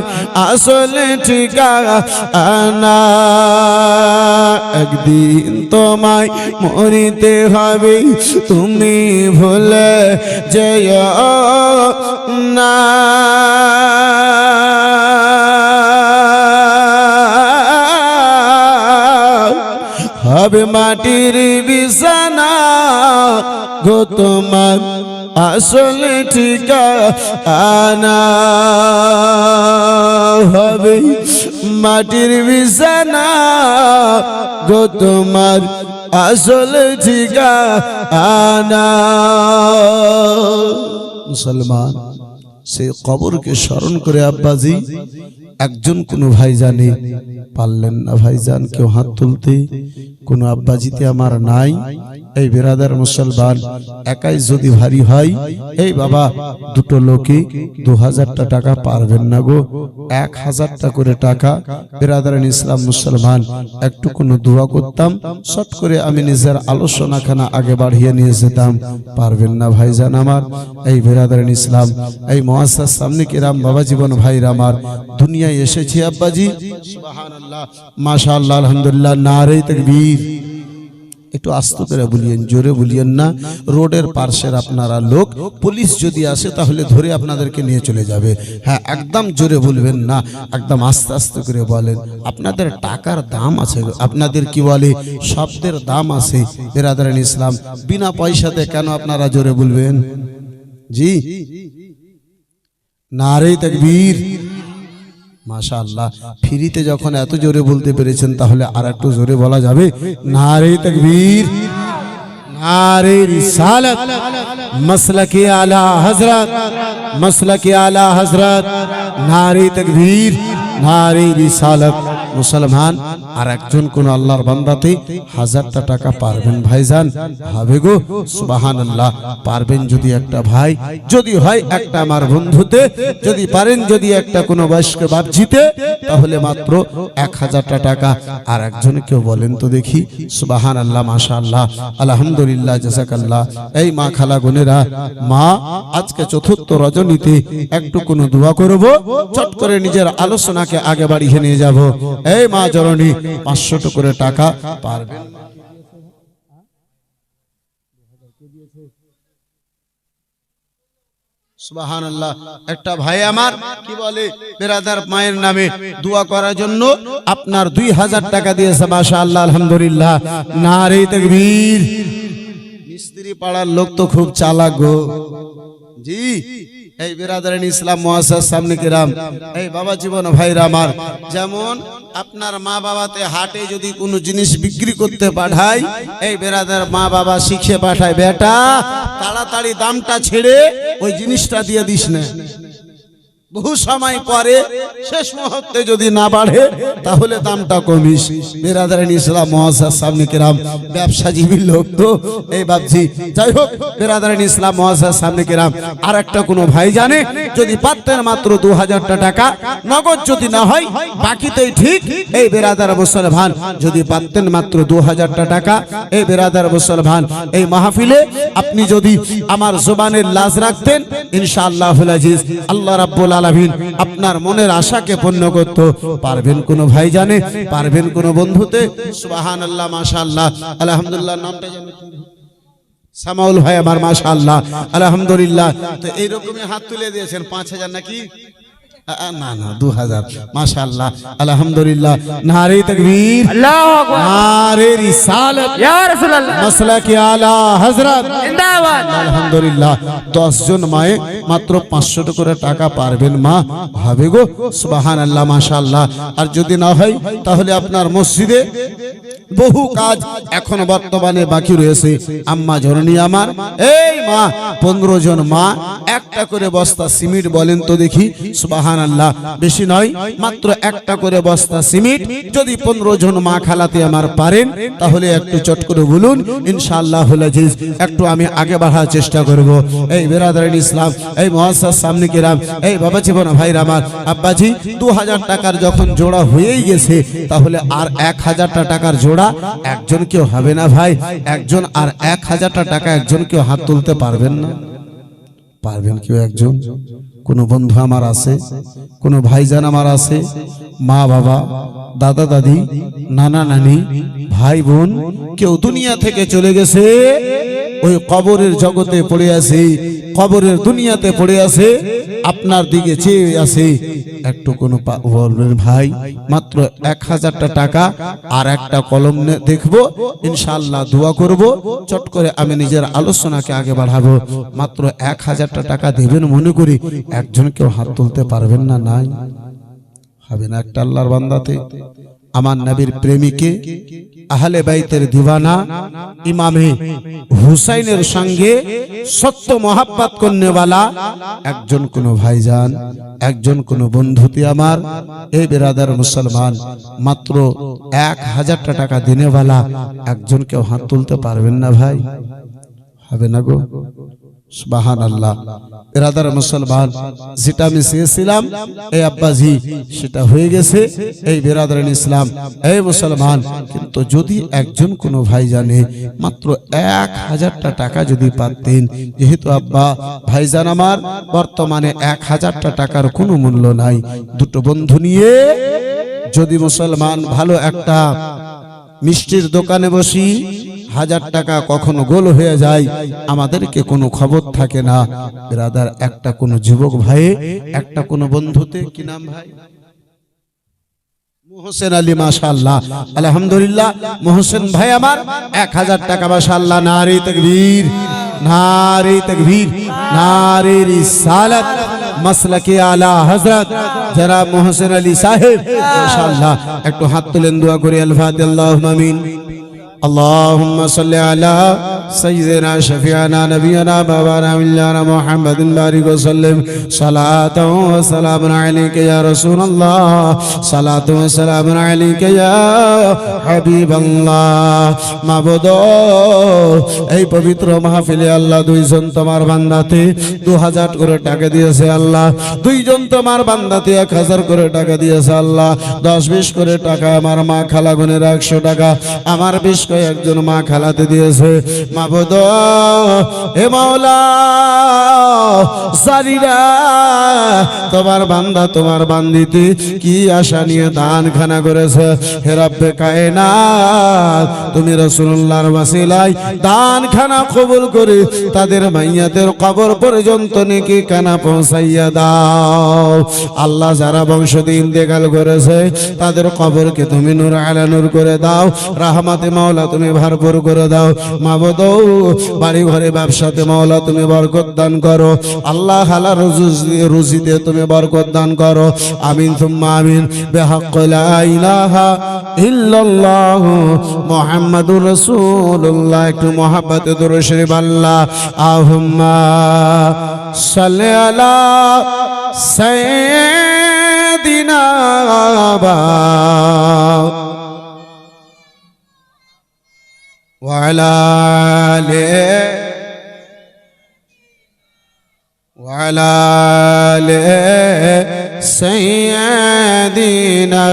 আসল ঠিকানা একদিন তোমায় মরিতে হবে তুমি ভুলে যেও না হবে মাটির বিছানা গো তোমার আসল ঠিকানা হবে মাটির বিছানা গো তোমার আসল ঠিকানা মুসলমান সেই কবরকে স্মরণ করে আব্বাজি একজন কোন ভাই জানে পারলেন না ভাইজান কেউ হাত তুলতে কোন আব্বাজিতে আমার নাই এই বেরাদার মুসলমান একাই যদি ভারী হয় এই বাবা দুটো লোকে 2000টা টাকা পারবেন না গো 1000টা করে টাকা বেরাদারান ইসলাম মুসলমান একটু কোনো দোয়া করতাম শর্ট করে আমি নিজের আলোচনাখানা আগে বাড়িয়ে নিয়ে যেতাম পারবেন না ভাইজান আমার এই বেরাদারান ইসলাম এই মুআসসাস সামনে কিরাম বাবা জীবন ভাইরা আমার দুনিয়ায় এসেছি আব্বাজি সুবহানাল্লাহ মাশাআল্লাহ আলহামদুলিল্লাহ নারে তাকবীর একটু আস্তে করে বলিয়েন জোরে বলিয়েন না রোডের পাশের আপনারা লোক পুলিশ যদি আসে তাহলে ধরে আপনাদেরকে নিয়ে চলে যাবে হ্যাঁ একদম জোরে বলবেন না একদম আস্তে আস্তে করে বলেন আপনাদের টাকার দাম আছে আপনাদের কি বলে শব্দের দাম আছে বেরাদারান ইসলাম বিনা পয়সাতে কেন আপনারা জোরে বলবেন জি নারে তাকবীর মাশাআল্লাহ ফ্রিতে যখন এত জোরে বলতে পেরেছেন তাহলে আর একটু জোরে বলা যাবে নারে তাকবীর নারে রিসালাত মাসলাকে আলা হযরত মাসলাকে আলা হযরত নারে তাকবীর নারে রিসালাত মুসলমান আর একজন কোন আল্লাহর বান্দাতে 1000টা টাকা পারবেন ভাইজান হবে গো সুবহানাল্লাহ পারবেন যদি একটা ভাই যদি হয় একটা আমার বন্ধুতে যদি পারেন যদি একটা কোন বয়স্ক বাপজিতে তাহলে মাত্র 1000টা টাকা আর একজনকে বলেন তো দেখি সুবহানাল্লাহ মাশাআল্লাহ আলহামদুলিল্লাহ জাযাকাল্লাহ এই মা খালা বোনেরা মা আজকে চতুর্থ রজনীতে একটু কোন দোয়া করব চট করে নিজের আলোচনাকে আগে বাড়িয়ে নিয়ে যাব এই মা জননী 500 করে টাকা পারবেন সুবহানাল্লাহ একটা ভাই আমার কি বলে বেরাদার মায়ের নামে দোয়া করার জন্য আপনার 2000 টাকা দিয়েছে মাশাআল্লাহ আলহামদুলিল্লাহ নারে তাকবীর মিস্ত্রি পাড়ার লোক তো খুব চালাক গো জি এই বেরাদারান ইসলাম মুআসসাস সামনে কিরাম এই বাবা জীবন ভাইরা আমার যেমন আপনার মা বাবাতে হাটে যদি কোনো জিনিস বিক্রি করতে পাঠায় এই বেরাদার মা বাবা শিখে পাঠায় বেটা তাড়াতাড়ি দামটা ছেড়ে ওই জিনিসটা দিয়ে দিস না বহু সময় পরে শেষ মুহূর্তে যদি না বাড়ে তাহলে দামটা কমিস বেরাদারান ইসলাম মুআসসাস সামনে কিরাম ব্যবসাজীবী লোক তো এই বাপজি যাই হোক বেরাদারান ইসলাম মুআসসাস সামনে কিরাম আর একটা কোনো ভাই জানে যদি পারতেন মাত্র 2000টা টাকা নগদ যদি না হয় বাকিতেই ঠিক এই বেরাদার মুসলমান যদি পারতেন মাত্র 2000টা টাকা এই বেরাদার মুসলমান এই মাহফিলে আপনি যদি আমার জবানের লাজ রাখতেন ইনশাআল্লাহুল আজিজ আল্লাহ রাব্বুল আলামিন আপনার মনের আশাকে পূর্ণ করতে পারবেন কোন ভাই জানে পারবেন কোন বন্ধুতে সুবহানাল্লাহ মাশাআল্লাহ আলহামদুলিল্লাহ নামটা জানেন সামাউল ভাই আমার মাশাআল্লাহ আলহামদুলিল্লাহ তো এই রকমই হাত তুলে দিয়েছেন 5000 নাকি না না 2000 মাশাআল্লাহ আলহামদুলিল্লাহ নারে তাকবীর আল্লাহু আকবার নারে রিসালাত ইয়া রাসূলুল্লাহ মাসলাকি আলা হযরত জিন্দাবাদ আলহামদুলিল্লাহ 10 জন মায়ে মাত্র 500 করে টাকা পারবেন মা হবে গো সুবহানাল্লাহ মাশাআল্লাহ আর যদি না হয় তাহলে আপনার মসজিদে বহু কাজ এখন বর্তমানে বাকি রয়েছে আম্মা জননী আমার এই মা 15 জন মা একটা করে বস্তা সিমেন্ট বলেন তো দেখি সুবহান সুবহানাল্লাহ, বেশি নয়, মাত্র একটা করে বস্তা সিমেন্ট যদি 15 জন মা খালাতে আমার পারেন তাহলে একটু চট করে বলুন ইনশাআল্লাহুল আজিজ। একটু আমি আগে বাড়ার চেষ্টা করব। এই বিরাদারিন ইসলাম, এই মুআসসাস সামনে কিরাম, এই বাবা জীবন ভাইরা আমার, আব্বাজি 2000 টাকার যখন জোড়া হয়েই গেছে তাহলে আর 1000 টাকার জোড়া একজন কেউ হবে না ভাই? একজন আর 1000 টাকা একজন কেউ হাত তুলতে পারবেন না? পারবেন কেউ একজন? কোন বন্ধু আমার আছে, কোন ভাইজান আমার আছে, মা বাবা, দাদা দাদি, নানা নানি, ভাই বোন কেউ দুনিয়া থেকে চলে গেছে, ওই কবরের জগতে পড়ে আছে, কবরের দুনিয়াতে পড়ে আছে, আপনার দিকে চেয়ে আছে, একটু কোন বলবেন ভাই মাত্র 1000 টাকা আর একটা কলম দেখবো, ইনশাআল্লাহ দোয়া করব, চট করে আমি নিজের আলোচনাকে আগে বাড়াবো। মাত্র 1000 টাকা দেবেন মনে করি একজন কেউ হাত তুলতে পারবেন না? নাই, হবে না। একটা আল্লাহর বান্দাতে আমার নবীর প্রেমিকে, আহলে বাইতের দিওয়ানা ইমামে হুসাইনের সঙ্গে সত্য মোহাব্বত করনেওয়ালা একজন কোন ভাইজান, একজন কোন বন্ধুতে আমার, এই বিরাদার মুসলমান, মাত্র 1000 টাকা দিনেওয়ালা একজন কেউ হাত তুলতে পারবেন না ভাই? হবে না গো? সুবহানাল্লাহ। বিরাদার মুসলমান, যেটা আমি চেয়েছিলাম এই আব্বাজি সেটা হয়ে গেছে। এই বিরাদার ইসলাম, এই মুসলমান, কিন্তু যদি একজন কোন ভাই জানে মাত্র 1000 টাকা যদি পাতেন, যেহেতু আব্বা ভাইজান আমার বর্তমানে 1000 টাকার কোনো মূল্য নাই, দুটো বন্ধু নিয়ে যদি মুসলমান ভালো একটা মিষ্টির দোকানে বসি, 1000 টাকা কখনো গোল হয়ে যায়, আমাদেরকে কোনো খবর থাকে না। ব্রাদার, একটা কোন যুবক ভাই, একটা কোন বন্ধুতে, কি নাম ভাই? মোহসেন আলী, মাশাআল্লাহ, আলহামদুলিল্লাহ। মোহসেন ভাই আমার 1000 টাকা, মাশাআল্লাহ। নারে তাকবীর, নারে তাকবীর, নারে রিসালাত, মাসলাকে আলা হযরত জনাব মোহসেন আলী সাহেব, মাশাআল্লাহ। একটু হাত তুলেন, দোয়া করি। আল ফাতিহা। আল্লাহুম্মা আমিন। اللهم صل على سيدنا شفيعنا نبينا مولانا محمد بارك وسلم صلاة وسلام عليك يا رسول الله صلاة وسلام عليك يا حبيب الله মাবুদ এই পবিত্র মাহফিলে আল্লাহ দুইজন তোমার বান্দাতে 2000 করে টাকা দিয়েছে আল্লাহ, দুইজন তোমার বান্দাতে 1000 করে টাকা দিয়েছে আল্লাহ, 10-20 করে টাকা আমার মা খালা গুনের 100 টাকা আমার 20 একজন মা খালাতে দিয়েছে মাবুদ হে মাওলা সারিরা তোমার বান্দা তোমার বান্দিতে কি আশা নিয়ে দান খানা করেছে হে রব্বে কায়নাত তুমি রাসূলুল্লাহর ওয়াসিলায় দান খানা কবুল করে তাদের মাইয়াতের কবর পর্যন্ত নেকি কানা পৌঁছাইয়া দাও আল্লাহ যারা বংশতে ইন্তেকাল করেছে তাদের কবরকে তুমি নূর আলা নূর করে দাও রহমতে মাওলা তুমি ভরপুর করে দাও মাবুদ বাড়ি ঘরে ব্যবসাতে মাওলা তুমি বরকত দান করো আল্লাহ হালাল রুজিতে তুমি বরকত দান করো আমিন সুম্মা আমিন বিহাক্ক লা ইলাহা ইল্লাল্লাহ মুহাম্মাদুর রাসূলুল্লাহ একটু মহব্বতে দুরূদ শরীফ আল্লাহ আহুম্মা সাল্লি আলা সাইয়্যিদিনা وعلى آل سيدنا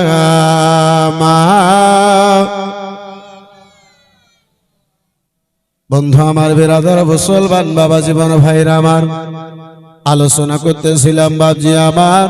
বন্ধু আমার বিরাদার মুসলমান বাবা জীবন ভাইরা আমার আলোচনা করতেছিলাম বাবজি আমার